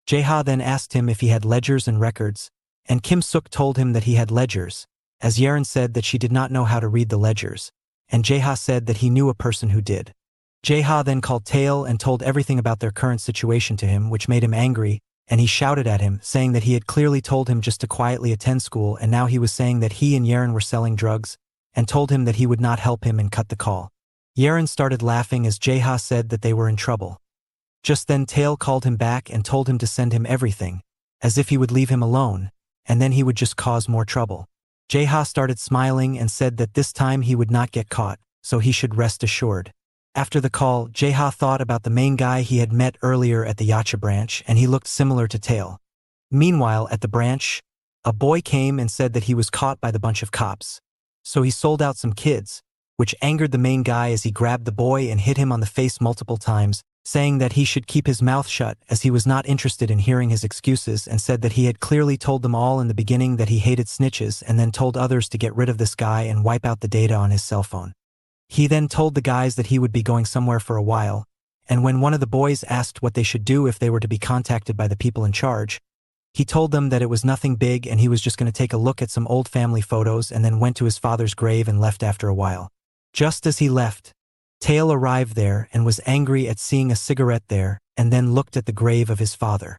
Jae-ha then asked him if he had ledgers and records, and Kim Suk told him that he had ledgers, as Yerin said that she did not know how to read the ledgers, and Jae-ha said that he knew a person who did. Jae-ha then called Tail and told everything about their current situation to him, which made him angry, and he shouted at him, saying that he had clearly told him just to quietly attend school, and now he was saying that he and Yerin were selling drugs, and told him that he would not help him and cut the call. Yerin started laughing as Jae-ha said that they were in trouble. Just then Tail called him back and told him to send him everything, as if he would leave him alone, and then he would just cause more trouble. Jae-ha started smiling and said that this time he would not get caught, so he should rest assured. After the call, Jae-ha thought about the main guy he had met earlier at the Yacha branch, and he looked similar to Tail. Meanwhile, at the branch, a boy came and said that he was caught by the bunch of cops. So he sold out some kids, which angered the main guy as he grabbed the boy and hit him on the face multiple times, saying that he should keep his mouth shut as he was not interested in hearing his excuses, and said that he had clearly told them all in the beginning that he hated snitches and then told others to get rid of this guy and wipe out the data on his cell phone. He then told the guys that he would be going somewhere for a while, and when one of the boys asked what they should do if they were to be contacted by the people in charge, he told them that it was nothing big and he was just going to take a look at some old family photos, and then went to his father's grave and left after a while. Just as he left, Tail arrived there and was angry at seeing a cigarette there, and then looked at the grave of his father.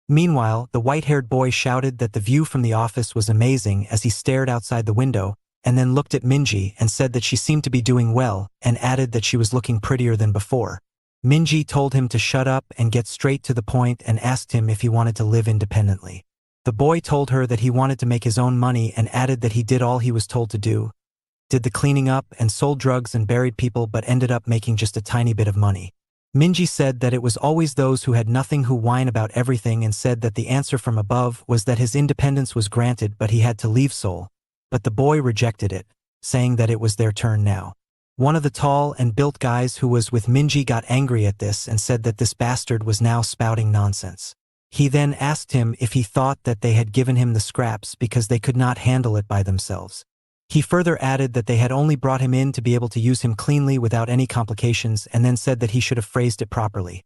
Meanwhile, the white-haired boy shouted that the view from the office was amazing as he stared outside the window, and then looked at Minji and said that she seemed to be doing well, and added that she was looking prettier than before. Minji told him to shut up and get straight to the point and asked him if he wanted to live independently. The boy told her that he wanted to make his own money and added that he did all he was told to do, did the cleaning up and sold drugs and buried people, but ended up making just a tiny bit of money. Minji said that it was always those who had nothing who whine about everything, and said that the answer from above was that his independence was granted but he had to leave Seoul. But the boy rejected it, saying that it was their turn now. One of the tall and built guys who was with Minji got angry at this and said that this bastard was now spouting nonsense. He then asked him if he thought that they had given him the scraps because they could not handle it by themselves. He further added that they had only brought him in to be able to use him cleanly without any complications, and then said that he should have phrased it properly.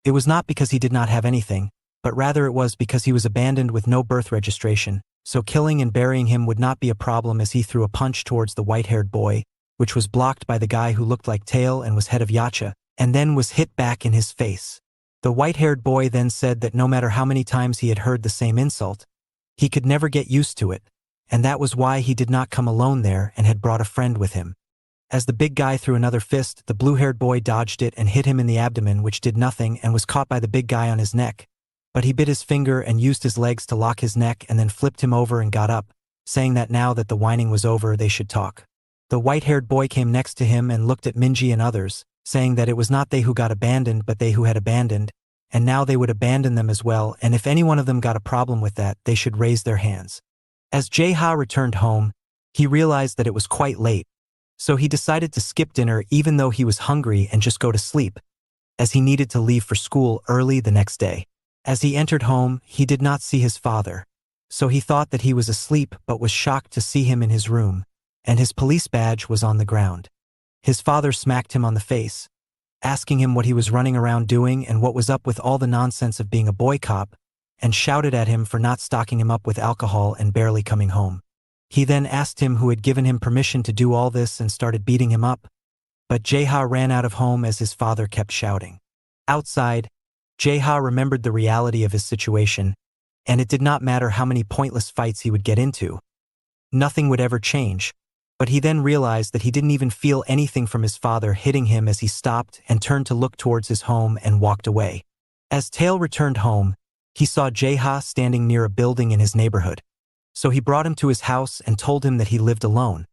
It was not because he did not have anything, but rather it was because he was abandoned with no birth registration, so killing and burying him would not be a problem, as he threw a punch towards the white-haired boy, which was blocked by the guy who looked like Tail and was head of Yacha, and then was hit back in his face. The white-haired boy then said that no matter how many times he had heard the same insult, he could never get used to it, and that was why he did not come alone there and had brought a friend with him. As the big guy threw another fist, the blue-haired boy dodged it and hit him in the abdomen, which did nothing, and was caught by the big guy on his neck. But he bit his finger and used his legs to lock his neck and then flipped him over and got up, saying that now that the whining was over they should talk. The white-haired boy came next to him and looked at Minji and others, saying that it was not they who got abandoned but they who had abandoned, and now they would abandon them as well, and if any one of them got a problem with that, they should raise their hands. As Jae-ha returned home, he realized that it was quite late, so he decided to skip dinner even though he was hungry and just go to sleep, as he needed to leave for school early the next day. As he entered home, he did not see his father, so he thought that he was asleep but was shocked to see him in his room, and his police badge was on the ground. His father smacked him on the face, asking him what he was running around doing and what was up with all the nonsense of being a boy cop, and shouted at him for not stocking him up with alcohol and barely coming home. He then asked him who had given him permission to do all this and started beating him up, but Jae-ha ran out of home as his father kept shouting. Outside, Jae-ha remembered the reality of his situation, and it did not matter how many pointless fights he would get into. Nothing would ever change, but he then realized that he didn't even feel anything from his father hitting him as he stopped and turned to look towards his home and walked away. As Tail returned home, he saw Jae-ha standing near a building in his neighborhood, so he brought him to his house and told him that he lived alone,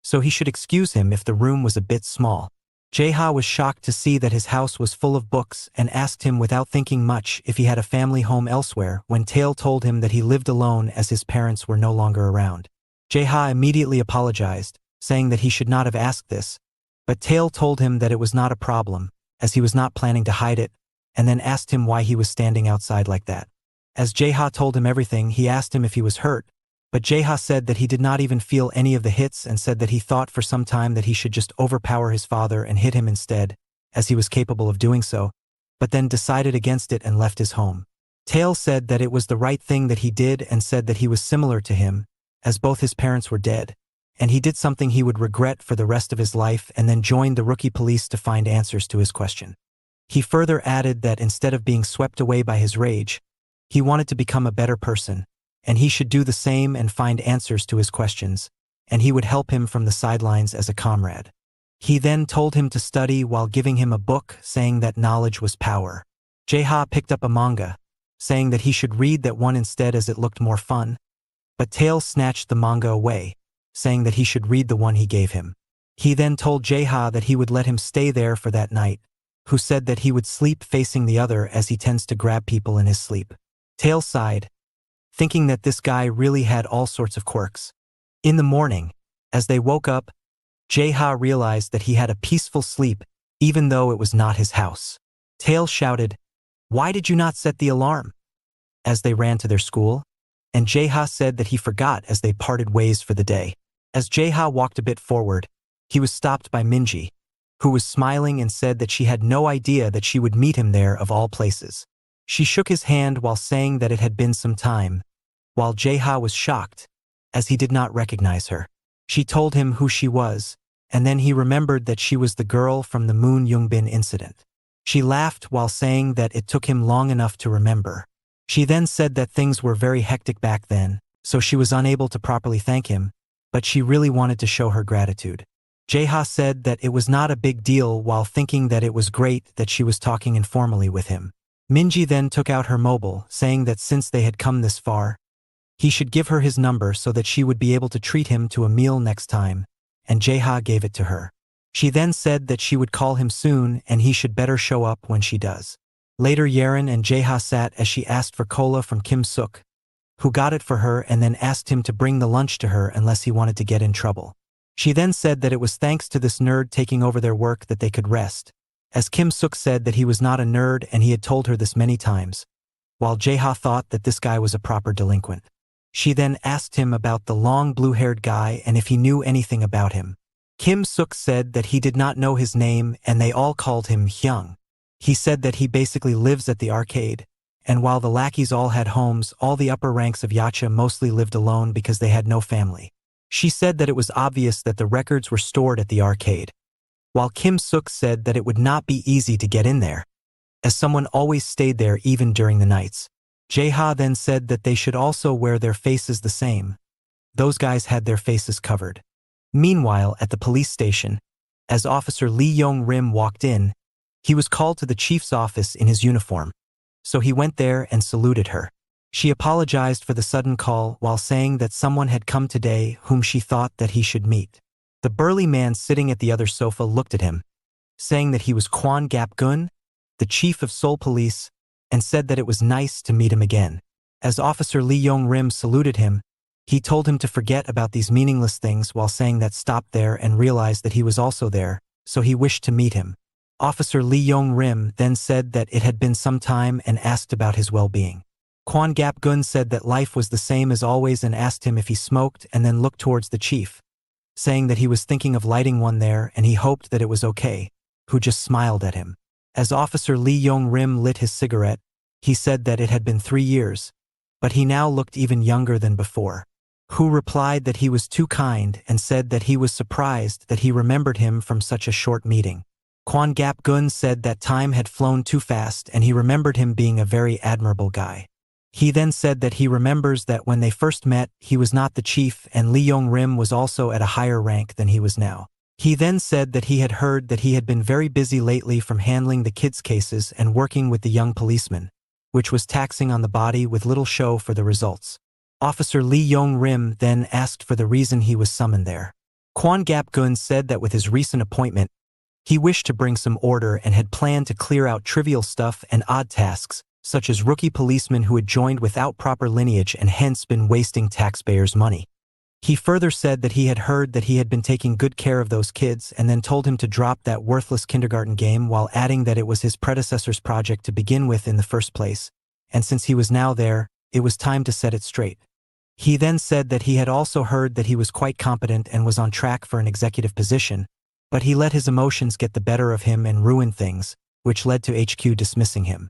so he should excuse him if the room was a bit small. Jae-ha was shocked to see that his house was full of books and asked him without thinking much if he had a family home elsewhere when Tail told him that he lived alone as his parents were no longer around. Jae-ha immediately apologized, saying that he should not have asked this, but Tail told him that it was not a problem, as he was not planning to hide it, and then asked him why he was standing outside like that. As Jae-ha told him everything, he asked him if he was hurt, but Jae-ha said that he did not even feel any of the hits and said that he thought for some time that he should just overpower his father and hit him instead, as he was capable of doing so, but then decided against it and left his home. Tail said that it was the right thing that he did and said that he was similar to him, as both his parents were dead, and he did something he would regret for the rest of his life and then joined the rookie police to find answers to his question. He further added that instead of being swept away by his rage, he wanted to become a better person, and he should do the same and find answers to his questions, and he would help him from the sidelines as a comrade. He then told him to study while giving him a book, saying that knowledge was power. Jae-ha picked up a manga, saying that he should read that one instead as it looked more fun, but Tail snatched the manga away, saying that he should read the one he gave him. He then told Jae-ha that he would let him stay there for that night, who said that he would sleep facing the other as he tends to grab people in his sleep. Tail sighed, thinking that this guy really had all sorts of quirks. In the morning, as they woke up, Jae-ha realized that he had a peaceful sleep, even though it was not his house. Tail shouted, "Why did you not set the alarm?" as they ran to their school, and Jae-ha said that he forgot as they parted ways for the day. As Jae-ha walked a bit forward, he was stopped by Minji, who was smiling and said that she had no idea that she would meet him there of all places. She shook his hand while saying that it had been some time, while Jae-ha was shocked, as he did not recognize her. She told him who she was, and then he remembered that she was the girl from the Moon Yoongbin incident. She laughed while saying that it took him long enough to remember. She then said that things were very hectic back then, so she was unable to properly thank him, but she really wanted to show her gratitude. Jae-ha said that it was not a big deal while thinking that it was great that she was talking informally with him. Minji then took out her mobile, saying that since they had come this far, he should give her his number so that she would be able to treat him to a meal next time, and Jae-ha gave it to her. She then said that she would call him soon and he should better show up when she does. Later Yerin and Jae-ha sat as she asked for cola from Kim Suk, who got it for her and then asked him to bring the lunch to her unless he wanted to get in trouble. She then said that it was thanks to this nerd taking over their work that they could rest, as Kim Suk said that he was not a nerd and he had told her this many times, while Jae-ha thought that this guy was a proper delinquent. She then asked him about the long blue-haired guy and if he knew anything about him. Kim Suk said that he did not know his name and they all called him Hyung. He said that he basically lives at the arcade, and while the lackeys all had homes, all the upper ranks of Yacha mostly lived alone because they had no family. She said that it was obvious that the records were stored at the arcade, while Kim Suk said that it would not be easy to get in there, as someone always stayed there even during the nights. Jae-ha then said that they should also wear their faces the same. Those guys had their faces covered. Meanwhile, at the police station, as Officer Lee Yong-rim walked in, he was called to the chief's office in his uniform, so he went there and saluted her. She apologized for the sudden call while saying that someone had come today whom she thought that he should meet. The burly man sitting at the other sofa looked at him, saying that he was Kwon Gap-gun, the chief of Seoul Police, and said that it was nice to meet him again. As Officer Lee Yong-rim saluted him, he told him to forget about these meaningless things while saying that stopped there and realized that he was also there, so he wished to meet him. Officer Lee Yong-rim then said that it had been some time and asked about his well-being. Kwon Gap-gun said that life was the same as always and asked him if he smoked and then looked towards the chief, saying that he was thinking of lighting one there and he hoped that it was okay, who just smiled at him. As Officer Lee Yong-rim lit his cigarette, he said that it had been 3 years, but he now looked even younger than before. Who replied that he was too kind and said that he was surprised that he remembered him from such a short meeting. Kwon Gap-gun said that time had flown too fast and he remembered him being a very admirable guy. He then said that he remembers that when they first met, he was not the chief and Lee Yong-rim was also at a higher rank than he was now. He then said that he had heard that he had been very busy lately from handling the kids' cases and working with the young policeman, which was taxing on the body with little show for the results. Officer Lee Yong-rim then asked for the reason he was summoned there. Kwon Gap-gun said that with his recent appointment, he wished to bring some order and had planned to clear out trivial stuff and odd tasks, such as rookie policemen who had joined without proper lineage and hence been wasting taxpayers' money. He further said that he had heard that he had been taking good care of those kids and then told him to drop that worthless kindergarten game while adding that it was his predecessor's project to begin with in the first place, and since he was now there, it was time to set it straight. He then said that he had also heard that he was quite competent and was on track for an executive position, but he let his emotions get the better of him and ruin things, which led to HQ dismissing him.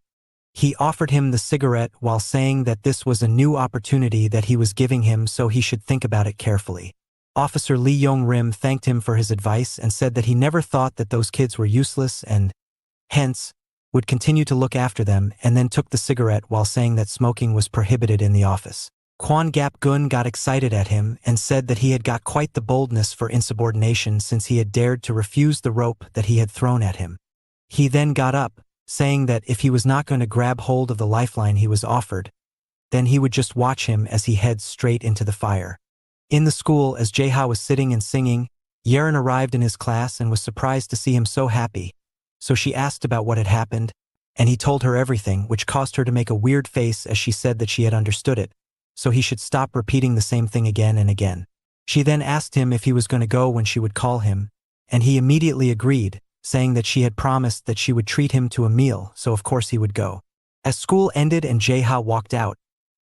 He offered him the cigarette while saying that this was a new opportunity that he was giving him, so he should think about it carefully. Officer Lee Yong-rim thanked him for his advice and said that he never thought that those kids were useless and, hence, would continue to look after them, and then took the cigarette while saying that smoking was prohibited in the office. Kwon Gap-gun got excited at him and said that he had got quite the boldness for insubordination since he had dared to refuse the rope that he had thrown at him. He then got up, saying that if he was not going to grab hold of the lifeline he was offered, then he would just watch him as he heads straight into the fire. In the school, as Jae-ha was sitting and singing, Yerin arrived in his class and was surprised to see him so happy, so she asked about what had happened, and he told her everything, which caused her to make a weird face as she said that she had understood it, so he should stop repeating the same thing again and again. She then asked him if he was going to go when she would call him, and he immediately agreed, saying that she had promised that she would treat him to a meal, so of course he would go. As school ended and Jae-ha walked out,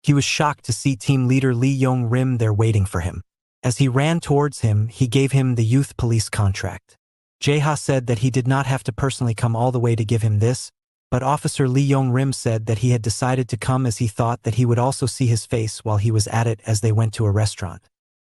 he was shocked to see team leader Lee Yong-rim there waiting for him. As he ran towards him, he gave him the youth police contract. Jae-ha said that he did not have to personally come all the way to give him this, but Officer Lee Yong-rim said that he had decided to come as he thought that he would also see his face while he was at it as they went to a restaurant.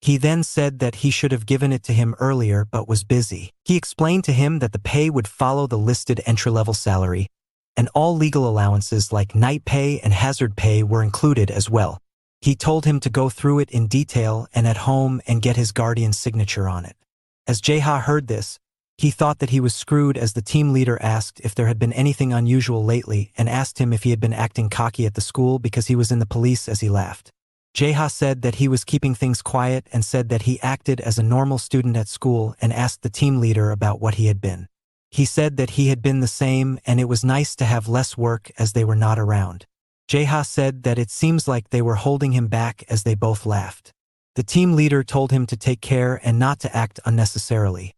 He then said that he should have given it to him earlier but was busy. He explained to him that the pay would follow the listed entry-level salary, and all legal allowances like night pay and hazard pay were included as well. He told him to go through it in detail and at home and get his guardian's signature on it. As Jae-ha heard this, he thought that he was screwed as the team leader asked if there had been anything unusual lately and asked him if he had been acting cocky at the school because he was in the police as he laughed. Jae-ha said that he was keeping things quiet and said that he acted as a normal student at school and asked the team leader about what he had been. He said that he had been the same and it was nice to have less work as they were not around. Jae-ha said that it seems like they were holding him back as they both laughed. The team leader told him to take care and not to act unnecessarily.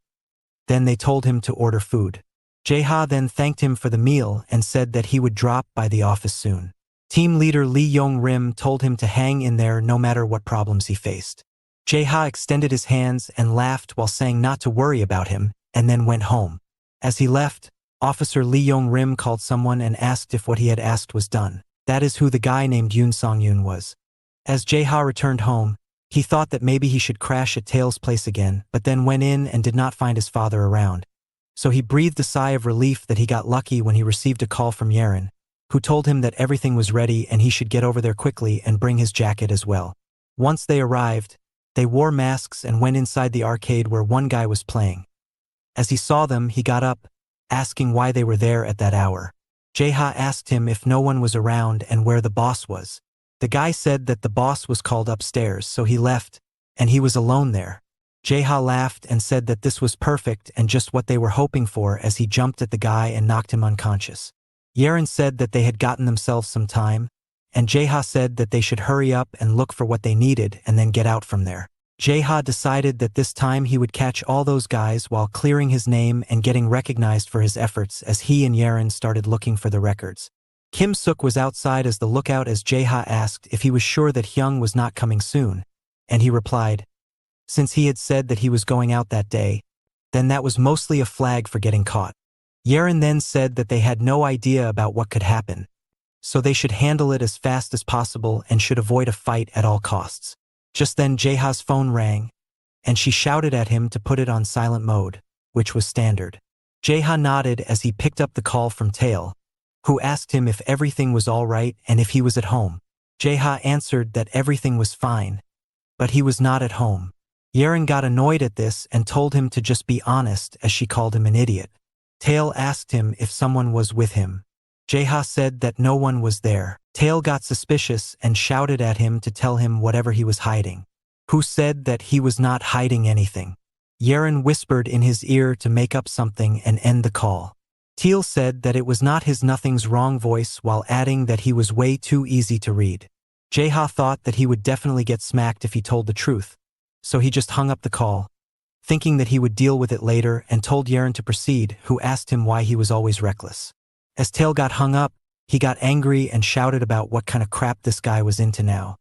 Then they told him to order food. Jae-ha then thanked him for the meal and said that he would drop by the office soon. Team leader Lee Yong-rim told him to hang in there no matter what problems he faced. Jae-ha extended his hands and laughed while saying not to worry about him, and then went home. As he left, Officer Lee Yong-rim called someone and asked if what he had asked was done. That is who the guy named Yoon Song-yoon was. As Jae-ha returned home, he thought that maybe he should crash at Tail's place again, but then went in and did not find his father around. So he breathed a sigh of relief that he got lucky when he received a call from Yerin, who told him that everything was ready and he should get over there quickly and bring his jacket as well. Once they arrived, they wore masks and went inside the arcade where one guy was playing. As he saw them, he got up, asking why they were there at that hour. Jae-ha asked him if no one was around and where the boss was. The guy said that the boss was called upstairs, so he left, and he was alone there. Jae-ha laughed and said that this was perfect and just what they were hoping for as he jumped at the guy and knocked him unconscious. Yerin said that they had gotten themselves some time, and Jae-ha said that they should hurry up and look for what they needed and then get out from there. Jae-ha decided that this time he would catch all those guys while clearing his name and getting recognized for his efforts as he and Yerin started looking for the records. Kim Suk was outside as the lookout as Jae-ha asked if he was sure that Hyung was not coming soon, and he replied, since he had said that he was going out that day, then that was mostly a flag for getting caught. Yerin then said that they had no idea about what could happen, so they should handle it as fast as possible and should avoid a fight at all costs. Just then Jae-ha's phone rang, and she shouted at him to put it on silent mode, which was standard. Jae-ha nodded as he picked up the call from Tail, who asked him if everything was all right and if he was at home. Jae-ha answered that everything was fine, but he was not at home. Yerin got annoyed at this and told him to just be honest as she called him an idiot. Tail asked him if someone was with him. Jae-ha said that no one was there. Tail got suspicious and shouted at him to tell him whatever he was hiding. Who said that he was not hiding anything. Yerin whispered in his ear to make up something and end the call. Teal said that it was not his nothing's wrong voice while adding that he was way too easy to read. Jae-ha thought that he would definitely get smacked if he told the truth, so he just hung up the call, thinking that he would deal with it later and told Yerin to proceed, who asked him why he was always reckless. As Tail got hung up, He got angry and shouted about what kind of crap this guy was into now.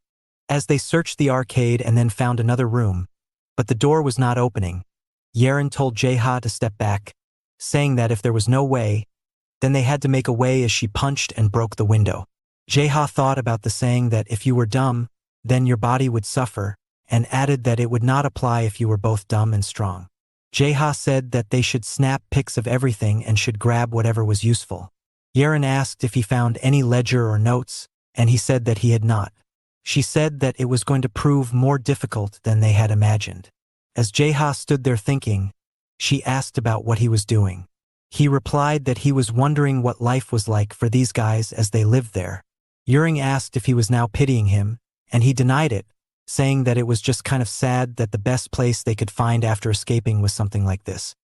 As they searched the arcade and then found another room, but the door was not opening, Yeren told Jaeha to step back, saying that if there was no way, then they had to make a way as she punched and broke the window. Jaeha thought about the saying that if you were dumb, then your body would suffer, and added that it would not apply if you were both dumb and strong. Jaeha said that they should snap pics of everything and should grab whatever was useful. Yeren asked if he found any ledger or notes, and he said that he had not. She said that it was going to prove more difficult than they had imagined. As Jaeha stood there thinking, she asked about what he was doing. He replied that he was wondering what life was like for these guys as they lived there. Yering asked if he was now pitying him, and he denied it, saying that it was just kind of sad that the best place they could find after escaping was something like this.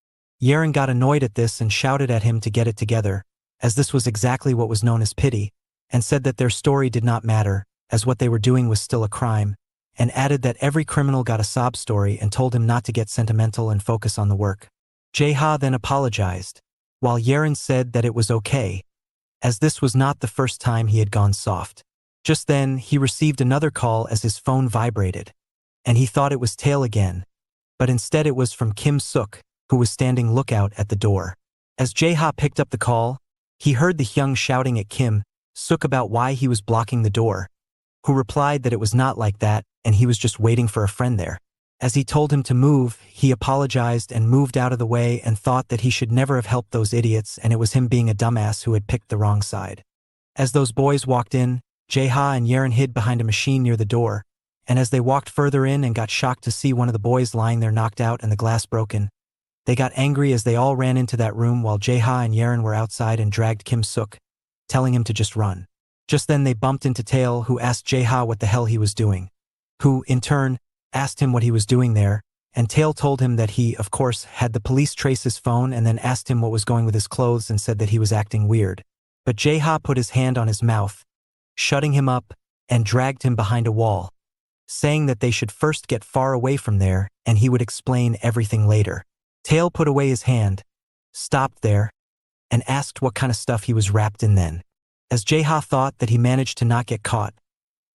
Yeren got annoyed at this and shouted at him to get it together, as this was exactly what was known as pity, and said that their story did not matter, as what they were doing was still a crime, and added that every criminal got a sob story and told him not to get sentimental and focus on the work. Jaeha then apologized, while Yeren said that it was okay, as this was not the first time he had gone soft. Just then, he received another call as his phone vibrated, and he thought it was Tail again, but instead it was from Kim Suk, who was standing lookout at the door. As Jaeha picked up the call, he heard the Hyung shouting at Kim Suk about why he was blocking the door, who replied that it was not like that and he was just waiting for a friend there. As he told him to move, he apologized and moved out of the way and thought that he should never have helped those idiots and it was him being a dumbass who had picked the wrong side. As those boys walked in, Jaeha and Yeren hid behind a machine near the door, and as they walked further in and got shocked to see one of the boys lying there knocked out and the glass broken, they got angry as they all ran into that room while Jaeha and Yeren were outside and dragged Kim Suk, telling him to just run. Just then they bumped into Tail, who asked Jaeha what the hell he was doing, who, in turn, asked him what he was doing there, and Tail told him that he, of course, had the police trace his phone and then asked him what was going with his clothes and said that he was acting weird. But Jaeha put his hand on his mouth, shutting him up, and dragged him behind a wall, saying that they should first get far away from there and he would explain everything later. Tail put away his hand, stopped there, and asked what kind of stuff he was wrapped in then. As Jaeha thought that he managed to not get caught,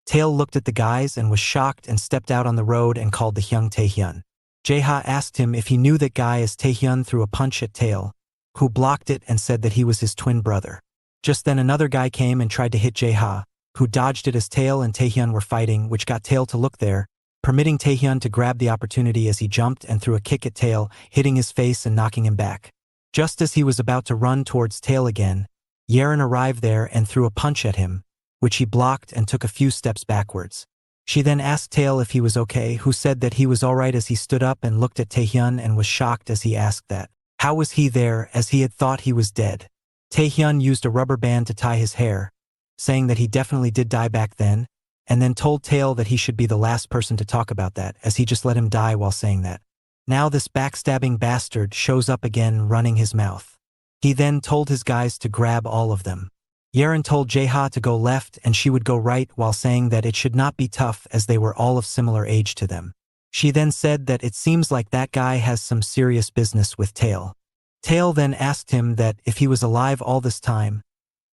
Tail looked at the guys and was shocked and stepped out on the road and called the Hyung Taehyun. Jaeha asked him if he knew that guy as Taehyun threw a punch at Tail, who blocked it and said that he was his twin brother. Just then another guy came and tried to hit Jaeha, who dodged it as Tail and Taehyun were fighting, which got Tail to look there, permitting Taehyun to grab the opportunity as he jumped and threw a kick at Tail, hitting his face and knocking him back. Just as he was about to run towards Tail again, Yeren arrived there and threw a punch at him, which he blocked and took a few steps backwards. She then asked Tail if he was okay, who said that he was alright as he stood up and looked at Taehyun and was shocked as he asked that. How was he there, as he had thought he was dead? Taehyun used a rubber band to tie his hair, saying that he definitely did die back then, and then told Tail that he should be the last person to talk about that, as he just let him die while saying that. Now this backstabbing bastard shows up again running his mouth. He then told his guys to grab all of them. Yeren told Jaeha to go left and she would go right while saying that it should not be tough as they were all of similar age to them. She then said that it seems like that guy has some serious business with Tail. Tail then asked him that if he was alive all this time,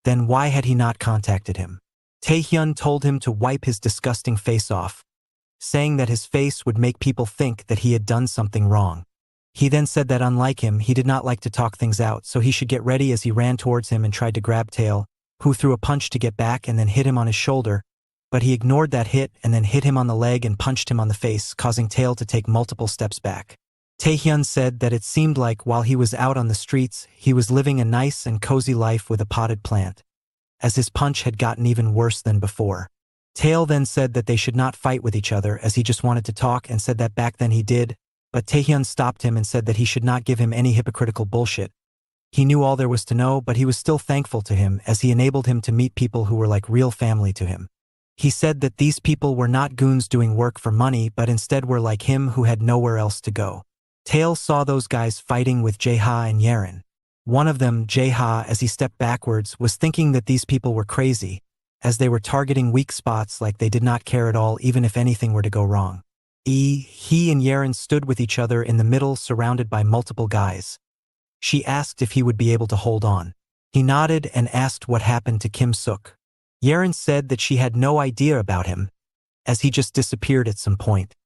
then why had he not contacted him? Taehyun told him to wipe his disgusting face off, saying that his face would make people think that he had done something wrong. He then said that unlike him, he did not like to talk things out, so he should get ready as he ran towards him and tried to grab Tail, who threw a punch to get back and then hit him on his shoulder, but he ignored that hit and then hit him on the leg and punched him on the face, causing Tail to take multiple steps back. Taehyun said that it seemed like while he was out on the streets, he was living a nice and cozy life with a potted plant, as his punch had gotten even worse than before. Tail then said that they should not fight with each other as he just wanted to talk and said that back then he did, but Taehyun stopped him and said that he should not give him any hypocritical bullshit. He knew all there was to know, but he was still thankful to him as he enabled him to meet people who were like real family to him. He said that these people were not goons doing work for money, but instead were like him who had nowhere else to go. Tail saw those guys fighting with Jaeha and Yeren. One of them, Jaeha, as he stepped backwards, was thinking that these people were crazy, as they were targeting weak spots like they did not care at all even if anything were to go wrong. He and Yeren stood with each other in the middle surrounded by multiple guys. She asked if he would be able to hold on. He nodded and asked what happened to Kim Suk. Yeren said that she had no idea about him, as he just disappeared at some point.